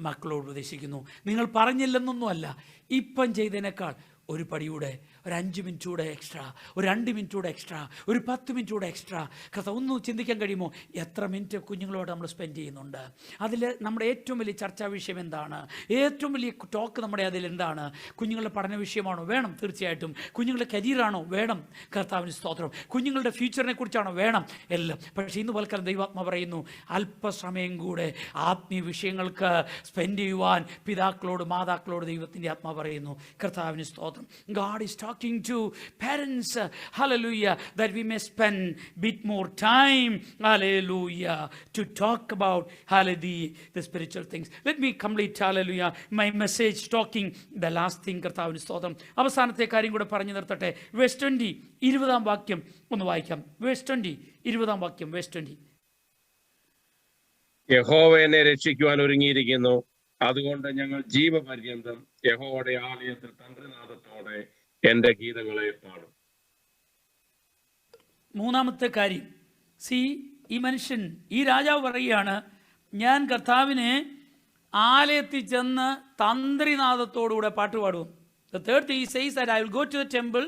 മക്കളോട് ഉപദേശിക്കുന്നു. നിങ്ങൾ പറഞ്ഞില്ലെന്നൊന്നുമല്ല, ഇപ്പം ചെയ്തതിനേക്കാൾ ഒരു പടിയൂടെ, ഒരു 5 മിനിറ്റ് കൂടെ എക്സ്ട്രാ, ഒരു 2 മിനിറ്റ് കൂടെ എക്സ്ട്രാ, ഒരു 10 മിനിറ്റ് കൂടെ എക്സ്ട്രാ. കർത്താവ്, ഒന്ന് ചിന്തിക്കാൻ കഴിയുമോ എത്ര മിനിറ്റ് കുഞ്ഞുങ്ങളോട് നമ്മൾ സ്പെൻഡ് ചെയ്യുന്നുണ്ട്? അതിൽ നമ്മുടെ ഏറ്റവും വലിയ ചർച്ചാ വിഷയം എന്താണ്? ഏറ്റവും വലിയ ടോക്ക് നമ്മുടെ അതിലെന്താണ്? കുഞ്ഞുങ്ങളുടെ പഠന വിഷയമാണോ? വേണം, തീർച്ചയായിട്ടും. കുഞ്ഞുങ്ങളുടെ കരിയറാണോ? വേണം, കർത്താവിന് സ്തോത്രം. കുഞ്ഞുങ്ങളുടെ ഫ്യൂച്ചറിനെ കുറിച്ചാണോ? വേണം, എല്ലാം. പക്ഷേ ഇന്ന് പൽക്കാലം ദൈവാത്മ പറയുന്നു, അല്പസമയം കൂടെ ആത്മീയ വിഷയങ്ങൾക്ക് സ്പെൻഡ് ചെയ്യുവാൻ പിതാക്കളോട്, മാതാക്കളോട് ദൈവത്തിൻ്റെ ആത്മാ പറയുന്നു. കർത്താവിന് സ്തോത്രം. God is talking to parents, hallelujah, that we may spend bit more time, hallelujah, to talk about, hallelujah, the spiritual things. Let me complete, hallelujah, my message talking the last thing. കർത്താവിന് സ്തോത്രം. അവസാനത്തെ കാര്യം കൂടെ പറഞ്ഞു നിർത്തട്ടെ. Verse 20, 20-ാം വാക്യം ഒന്ന് വായിക്കാം. വേഴ്സ് 20, 20-ാം വാക്യം, വേഴ്സ് 20. യഹോവ എന്നെ രക്ഷിക്കുവാൻ ഒരുങ്ങിയിരിക്കുന്നു, അതുകൊണ്ട് ഞങ്ങൾ ജീവപര്യന്തം യഹോവയുടെ ആലയത്തിൽ തന്ത്രനാദത്തോടെ എന്റെ ഗീതങ്ങളെ പാടും. മൂന്നാമത്തെ കാര്യം, ഈ മനുഷ്യൻ, ഈ രാജാവ് പറയുകയാണ്, ഞാൻ കർത്താവിനെ ആലയത്തിൽ ചെന്ന് തന്ത്രിനാദത്തോടുകൂടെ പാട്ട് പാടും. The third thing he says that I will go to the temple,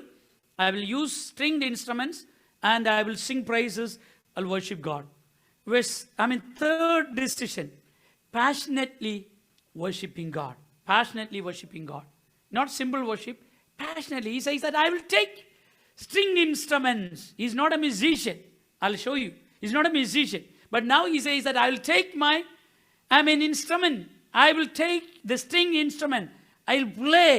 I will use stringed instruments and I will sing praises, I'll worship God. Third decision, passionately worshiping God. Passionately worshiping God. Not simple worship, passionately. He says that I will take stringed instruments. He's not a musician. I'll show you. He's not a musician. But now he says that I will take my instrument. I will take the string instrument. I'll play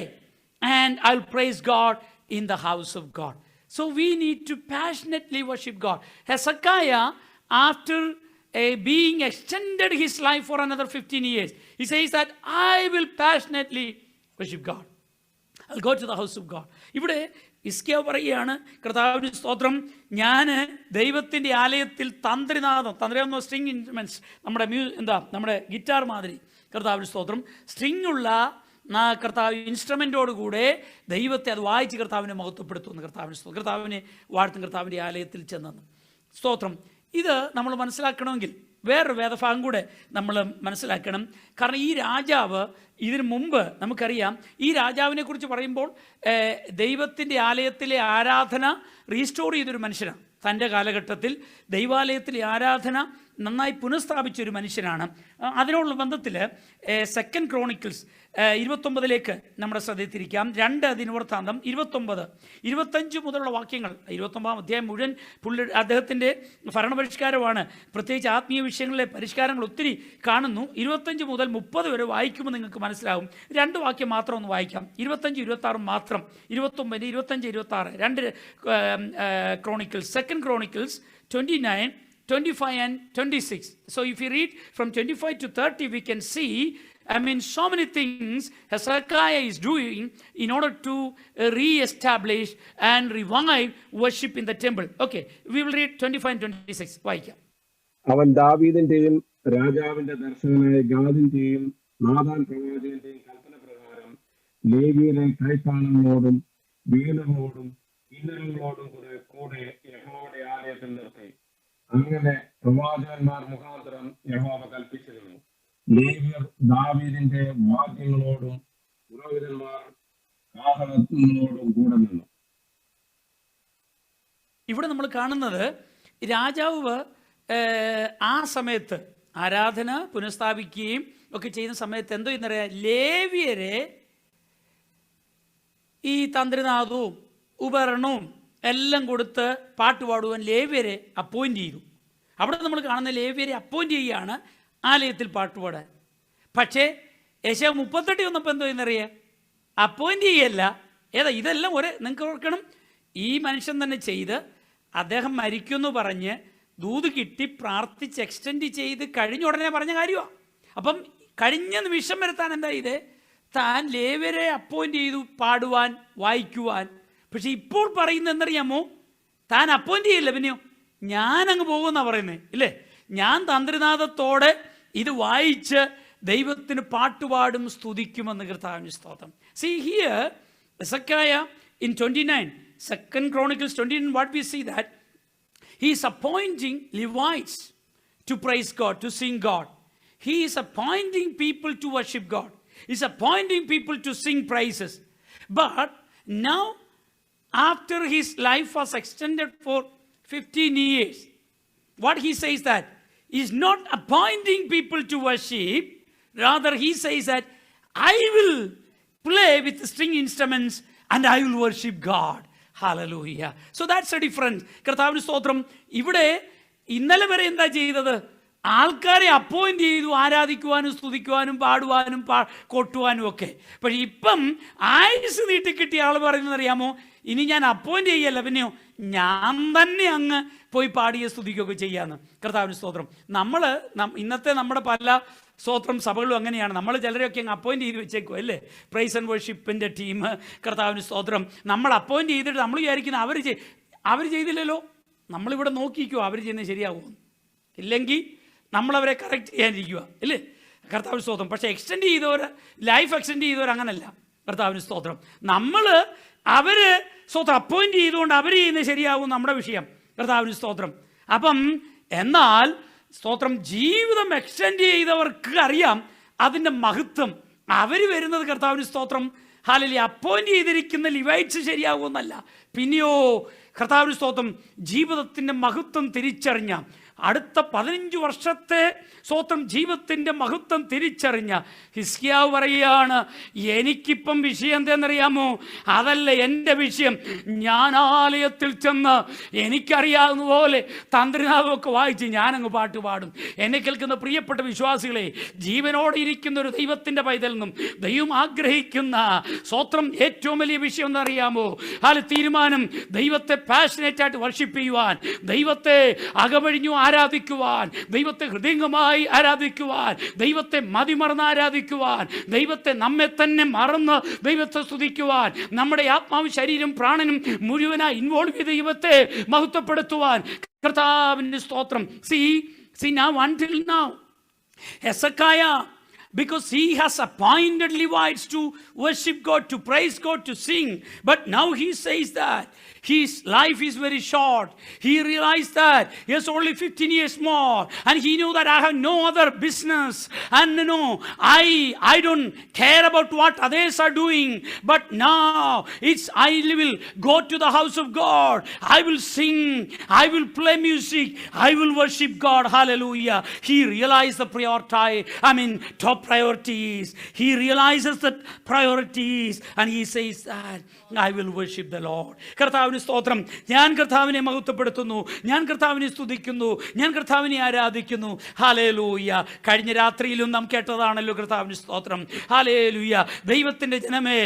and I'll praise God in the house of God. So we need to passionately worship God. Hezekiah, after being extended his life for another 15 years, he says that I will passionately worship God. I'll go to the house of God. ഇവിടെ ഹിസ്കിയാവ് പറയുകയാണ്, കർത്താവിന് സ്തോത്രം, ഞാൻ ദൈവത്തിൻ്റെ ആലയത്തിൽ തന്ത്രിനാദം എന്ന string instruments, നമ്മുടെ guitar മാതിരി, കർത്താവിന് സ്തോത്രം, സ്ട്രിങ് ഉള്ള കർത്താവ് ഇൻസ്ട്രുമെൻറ്റോടുകൂടെ ദൈവത്തെ അത് വായിച്ച് കർത്താവിനെ മഹത്വപ്പെടുത്തുന്നു. കർത്താവിനെ വാഴ്ത്തും, കർത്താവിൻ്റെ ആലയത്തിൽ ചെന്നെന്ന്. സ്തോത്രം. ഇത് നമ്മൾ മനസ്സിലാക്കണമെങ്കിൽ വേറൊരു വേദഭാഗം കൂടെ നമ്മൾ മനസ്സിലാക്കണം. കാരണം ഈ രാജാവ് ഇതിനു മുമ്പ് നമുക്കറിയാം, ഈ രാജാവിനെ കുറിച്ച് പറയുമ്പോൾ ദൈവത്തിൻ്റെ ആലയത്തിലെ ആരാധന റീസ്റ്റോർ ചെയ്തൊരു മനുഷ്യനാണ്. തൻ്റെ കാലഘട്ടത്തിൽ ദൈവാലയത്തിലെ ആരാധന നന്നായി പുനഃസ്ഥാപിച്ചൊരു മനുഷ്യനാണ്. അതിനുള്ള ബന്ധത്തിൽ 2 ക്രോണിക്കിൾസ് 29 നമ്മുടെ ശ്രദ്ധയിൽ തിരിക്കാം. 2 ദിനവൃത്താന്തം 29-25 മുതലുള്ള വാക്യങ്ങൾ. 29 അധ്യായം മുഴുവൻ അദ്ദേഹത്തിൻ്റെ ഭരണപരിഷ്കാരമാണ്. പ്രത്യേകിച്ച് ആത്മീയ വിഷയങ്ങളിലെ പരിഷ്കാരങ്ങൾ ഒത്തിരി കാണുന്നു. 25 മുതൽ 30 വരെ വായിക്കുമ്പോൾ നിങ്ങൾക്ക് മനസ്സിലാവും. 2 വാക്യം മാത്രം ഒന്ന് വായിക്കാം. 25-26 മാത്രം. 29, 25, 26 2 Chronicles. 2 Chronicles 29, 25 and 26. So if you read from 25 to 30, we can see, so many things Hezekiah is doing in order to re-establish and revive worship in the temple. Okay, we will read 25 and 26. വായിക്കാം. അവൻ ദാവീദിന്റെയും രാജാവിന്റെ ദർശകനായ ഗാദിന്റെയും Nathan പ്രവാചകന്റെയും കൽപ്പന പ്രകാരം ലേവിയരെ കൈത്താളങ്ങളോടും വീണകളോടും കിന്നരങ്ങളോടും കൂടെ യഹോവയുടെ ആലയത്തിൽ നിർത്തി. അങ്ങനെ പ്രവാചകന്മാർ മുഖാന്തരം യഹോവ കൽപ്പിച്ചിരുന്നു. ലേവ്യർ ദാവീദിന്റെ വാദ്യങ്ങളോടും പുരോഹിതന്മാർ കാഹളങ്ങളോടും കൂടെ നിന്നു. ഇവിടെ നമ്മൾ കാണുന്നത് രാജാവ് ആ സമയത്ത് ആരാധന പുനഃസ്ഥാപിക്കുകയും ഒക്കെ ചെയ്യുന്ന സമയത്ത് എന്തോ എന്നറിയാം, ലേവ്യരെ ഈ തന്ത്രിനാഥവും ഉപകരണവും എല്ലാം കൊടുത്ത് പാട്ടുപാടുവാൻ ലേവ്യരെ അപ്പോയിൻ്റ് ചെയ്തു. അവിടെ നമ്മൾ കാണുന്ന ലേവ്യരെ അപ്പോയിൻ്റ് ചെയ്യുകയാണ് ആലയത്തിൽ പാട്ടുപാടാൻ. പക്ഷേ യെശയ്യാ 38 വന്നപ്പോൾ എന്തോ എന്നറിയാം, അപ്പോയിൻ്റ് ചെയ്യല്ല. ഇതെല്ലാം നിങ്ങൾക്ക് ഓർക്കണം, ഈ മനുഷ്യൻ തന്നെ ചെയ്ത് അദ്ദേഹം മരിക്കുമെന്ന് പറഞ്ഞ് ദൂത് കിട്ടി പ്രാർത്ഥിച്ച് എക്സ്റ്റെൻഡ് ചെയ്ത് കഴിഞ്ഞ ഉടനെ പറഞ്ഞ കാര്യമാണ്. അപ്പം കഴിഞ്ഞ നിമിഷം വരുത്താൻ എന്താ ഇത്, താൻ ലേവ്യരെ അപ്പോയിൻ്റ് ചെയ്തു പാടുവാൻ വായിക്കുവാൻ. പക്ഷെ ഇപ്പോൾ പറയുന്നത് എന്തറിയാമോ, താൻ അപ്പോയിൻ്റ് ചെയ്യില്ല, പിന്നെയോ ഞാനങ്ങ് പോകുമെന്നാണ് പറയുന്നത് ഇല്ലേ. ഞാൻ തന്ത്രിനാഥത്തോടെ ഇത് വായിച്ച് ദൈവത്തിന് പാട്ടുപാടും സ്തുതിക്കുമെന്ന് കർത്താവിന് സ്തോത്രം. See here, Hezekiah in 29, 2 Chronicles 29, what we see that he is appointing Levites to praise God, to sing God. He is appointing people to worship God. He is appointing people to sing praises. But now, after his life was extended for 15 years, what he says that he is not appointing people to worship. Rather, he says that I will play with string instruments and I will worship God. Hallelujah. So that's a difference. കർത്താവിന് സ്തോത്രം. ഇവിടെ ഇന്നലെ വരെ എന്താ ചെയ്തത്, ആൾക്കാരെ appoint ചെയ്തു ആരാധിക്കുവാനും സ്തുതിക്കുവാനും പാടുവാനും കൊട്ടുവാനും ഒക്കെ. പക്ഷെ ഇപ്പം ആയുസ് നീട്ടിക്കിട്ടിയ ആൾ പറയുന്നത് അറിയാമോ, ഇനി ഞാൻ അപ്പോയിൻ്റ് ചെയ്യല്ല, പിന്നെയോ ഞാൻ തന്നെ അങ്ങ് പോയി പാടിയ സ്തുതിക്കുകയൊക്കെ ചെയ്യാമെന്ന്. കർത്താവിന് സ്തോത്രം. ഇന്നത്തെ നമ്മുടെ പല സ്തോത്രം സഭകളും അങ്ങനെയാണ്. നമ്മൾ ചിലരെയൊക്കെ അങ്ങ് അപ്പോയിൻ്റ് ചെയ്ത് വെച്ചേക്കും അല്ലേ, പ്രൈസ് ആൻഡ് വർഷിപ്പിൻ്റെ ടീം. കർത്താവിന് സ്തോത്രം. നമ്മൾ അപ്പോയിൻ്റ് ചെയ്തിട്ട് നമ്മൾ വിചാരിക്കുന്ന അവർ ചെയ്തില്ലല്ലോ, നമ്മളിവിടെ നോക്കിക്കോ അവർ ചെയ്യുന്നത് ശരിയാകുമെന്ന്. ഇല്ലെങ്കിൽ നമ്മളവരെ കറക്റ്റ് ചെയ്യാനിരിക്കുക അല്ലേ. കർത്താവിന് സ്തോത്രം. പക്ഷേ എക്സ്റ്റെൻഡ് ചെയ്തവർ, ലൈഫ് എക്സ്റ്റെൻഡ് ചെയ്തവർ അങ്ങനല്ല. കർത്താവിന് സ്തോത്രം. നമ്മൾ അവർ സ്തോത്രം അപ്പോയിൻ്റ് ചെയ്തുകൊണ്ട് അവർ ചെയ്യുന്നത് ശരിയാകും നമ്മുടെ വിഷയം. കർത്താവിന് സ്തോത്രം. അപ്പം എന്നാൽ സ്തോത്രം ജീവിതം എക്സ്റ്റെൻഡ് ചെയ്തവർക്ക് അറിയാം അതിൻ്റെ മഹത്വം, അവർ വരുന്നത് കർത്താവിന് സ്തോത്രം ഹല്ലേലൂയ അപ്പോയിന്റ് ചെയ്തിരിക്കുന്ന ലിവൈറ്റ്സ് ശരിയാകുമെന്നല്ല. പിന്നെയോ കർത്താവിന് സ്തോത്രം ജീവിതത്തിൻ്റെ മഹത്വം തിരിച്ചറിഞ്ഞ, അടുത്ത 15 വർഷത്തെ സ്തോത്രം ജീവിതത്തിൻ്റെ മഹത്വം തിരിച്ചറിഞ്ഞ ഹിസ്കിയാവ് പറയുകയാണ്, എനിക്കിപ്പം വിഷയം എന്തെന്നറിയാമോ? അതല്ല എൻ്റെ വിഷയം. ഞാൻ ആലയത്തിൽ ചെന്ന് എനിക്കറിയാവുന്ന പോലെ തന്ത്രിനാഥമൊക്കെ വായിച്ച് ഞാനങ്ങ് പാട്ട് പാടും. എന്നെ കേൾക്കുന്ന പ്രിയപ്പെട്ട വിശ്വാസികളെ, ജീവനോടെ ഇരിക്കുന്ന ഒരു ദൈവത്തിൻ്റെ പൈതൽ നിന്നും ദൈവം ആഗ്രഹിക്കുന്ന സ്തോത്രം ഏറ്റവും വലിയ വിഷയം എന്നറിയാമോ? തീരുമാനം ദൈവത്തെ പാഷനേറ്റായിട്ട് വർഷിപ്പ് ചെയ്യുവാൻ, ദൈവത്തെ അകവഴിഞ്ഞു ആരാധിക്കുവാൻ, ദൈവത്തെ ഹൃദയംഗമായി ആരാധിക്കുവാൻ, ദൈവത്തെ മതിമറന്ന് ആരാധിക്കുവാൻ, ദൈവത്തെ നമ്മെ തന്നെ മറന്ന് ദൈവത്തെ സ്തുതിക്കുവാൻ, നമ്മുടെ ആത്മാവും ശരീരം പ്രാണനും മുഴുവനായി ഇൻവോൾവ് ചെയ്ത് ദൈവത്തെ മഹത്വപ്പെടുത്തുവാൻ കർത്താവിൻ്റെ സ്തോത്രം. See now, until now Hezekiah, because he has appointed Levites to worship God, to praise God, to sing, but now he says that his life is very short. He realized that he has only 15 years more, and he knew that I have no other business, and I don't care about what others are doing, but now I will go to the house of God, I will sing, I will play music, I will worship God. Hallelujah. He realized the top priorities. He realizes the priorities, and he says that I will worship the Lord. കർത്താവിന് സ്തോത്രം. ഞാൻ കർത്താവിനെ മഹത്വപ്പെടുത്തുന്നു, ഞാൻ കർത്താവിനെ സ്തുതിക്കുന്നു, ഞാൻ കർത്താവിനെ ആരാധിക്കുന്നു. ഹല്ലേലൂയ. കഴിഞ്ഞ രാത്രിയിലും നാം കേട്ടതാണല്ലോ കർത്താവിന് സ്തോത്രം. ഹല്ലേലൂയ. ദൈവത്തിൻ്റെ ജനമേ,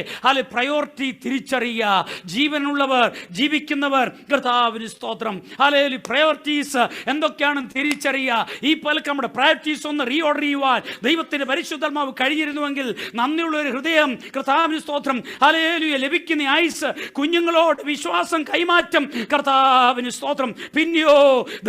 പ്രയോറിറ്റി തിരിച്ചറിയുക. ജീവനുള്ളവർ, ജീവിക്കുന്നവർ കർത്താവിന് സ്തോത്രം. ഹല്ലേലൂയ. പ്രയോറിറ്റീസ് എന്തൊക്കെയാണെന്ന് തിരിച്ചറിയുക. ഈ പലക്ക് നമ്മുടെ പ്രയോറിറ്റീസ് ഒന്ന് റീഓർഡർ ചെയ്യുവാൻ ദൈവത്തിൻ്റെ പരിശുദ്ധാത്മാവ് കഴിഞ്ഞിരുന്നുവെങ്കിൽ നന്ദിയുള്ള ഒരു ഹൃദയം കർത്താവിന് സ്തോത്രം ഹല്ലേലൂയ ലഭിക്കുന്ന ആയുസ്, കുഞ്ഞുങ്ങളോട് വിശ്വാസം കൈമാറ്റം കർത്താവിന് സ്തോത്രം. പിന്നെയോ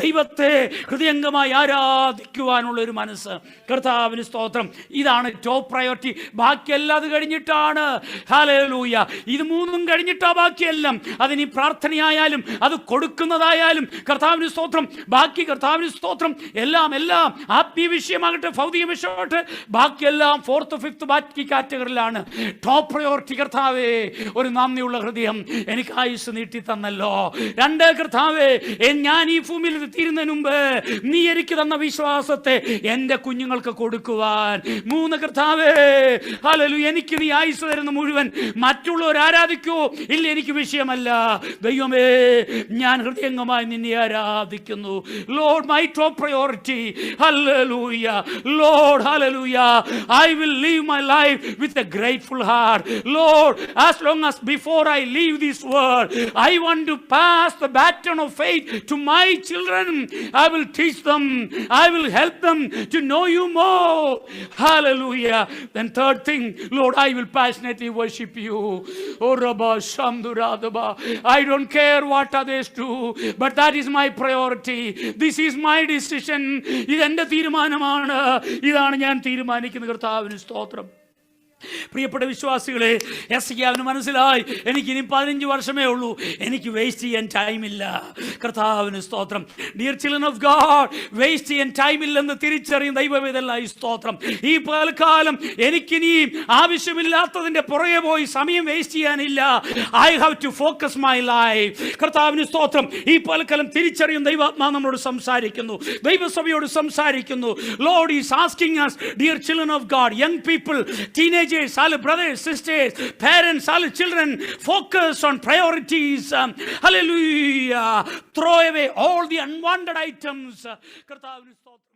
ദൈവത്തെ ഹൃദയംഗമായി ആരാധിക്കുവാനുള്ള ഒരു മനസ്സ് കർത്താവിന് സ്തോത്രം. ഇതാണ് ടോപ്പ് പ്രയോറിറ്റി. ബാക്കിയെല്ലാം അത് കഴിഞ്ഞിട്ടാണ്. ഹല്ലേലൂയ. ഇത് മൂന്നും കഴിഞ്ഞിട്ടാ ബാക്കിയെല്ലാം. അതിനി പ്രാർത്ഥനയായാലും അത് കൊടുക്കുന്നതായാലും കർത്താവിന് സ്തോത്രം. ബാക്കി കർത്താവിന് സ്തോത്രം എല്ലാം ആത്മീയ വിഷയമാകട്ടെ, ഭൗതിക വിഷയമാകട്ടെ, ബാക്കിയെല്ലാം 4th 5th ബാക്കി കാറ്റഗറിയിലാണ്. ടോപ്പ് പ്രയോറിറ്റി കർത്താവേ, ഒരു നന്ദിയുള്ള ഹൃദയം എനിക്ക് ആയുസ് നീട്ടി തന്നല്ലോ. 2 കർത്താവേ, ഞാൻ ഈ ഭൂമിയിൽ തീരുന്നതിന് മുമ്പ് നീ എനിക്ക് തന്ന വിശ്വാസത്തെ എൻ്റെ കുഞ്ഞുങ്ങൾക്ക് കൊടുക്കുവാൻ. 3 കർത്താവേ, ഹല്ലേലൂയ, എനിക്ക് നീ ആയുസ് തരുന്ന മുഴുവൻ മറ്റുള്ളവർ ആരാധിക്കൂ ഇല്ല, എനിക്ക് വിഷയമല്ല. ദൈവമേ, ഞാൻ ഹൃദയംഗമായി നിന്നെ ആരാധിക്കുന്നു. Lord, my top priority. Hallelujah. Lord, hallelujah, I will live my life with a grateful heart. Lord, as long as before I leave this world, I want to pass the baton of faith to my children. I will teach them, I will help them to know you more. Hallelujah. Then 3rd thing, Lord, I will passionately worship you. Oh Rabba Shamduradaba. I don't care what others do, but that is my priority. This is my decision. ഇതെൻ്റെ തീരുമാനമാണ്. ഇതാണ് ഞാൻ തീരുമാനിക്കുന്ന കർത്താവിന് സ്തോത്രം. പ്രിയപ്പെട്ട വിശ്വാസികളെ, യെശയ്യാവിന് മനസ്സിലായി, എനിക്കിനി 15 വർഷമേ ഉള്ളൂ, എനിക്ക് വേസ്റ്റ് ചെയ്യാൻ ടൈമില്ല. കർത്താവിന് സ്തോത്രം. Dear children of God, waste ചെയ്യാൻ ടൈമില്ലെന്ന് തിരിച്ചറിയും ദൈവവേദനായി സ്തോത്രം. ഈ പൽക്കാലം എനിക്കിനിയും ആവശ്യമില്ലാത്തതിൻ്റെ പുറകെ പോയി സമയം വേസ്റ്റ് ചെയ്യാനില്ല. I have to focus my life. കർത്താവിന് സ്തോത്രം. ഈ പൽക്കാലം തിരിച്ചറിയും ദൈവാത്മാ നമ്മളോട് സംസാരിക്കുന്നു, ദൈവസഭയോട് സംസാരിക്കുന്നു. Lord is asking us, dear children of God, young people, teenagers, all brothers, sisters, parents, all children, focus on priorities. Hallelujah. Throw away all the unwanted items. Kartavinu stotram.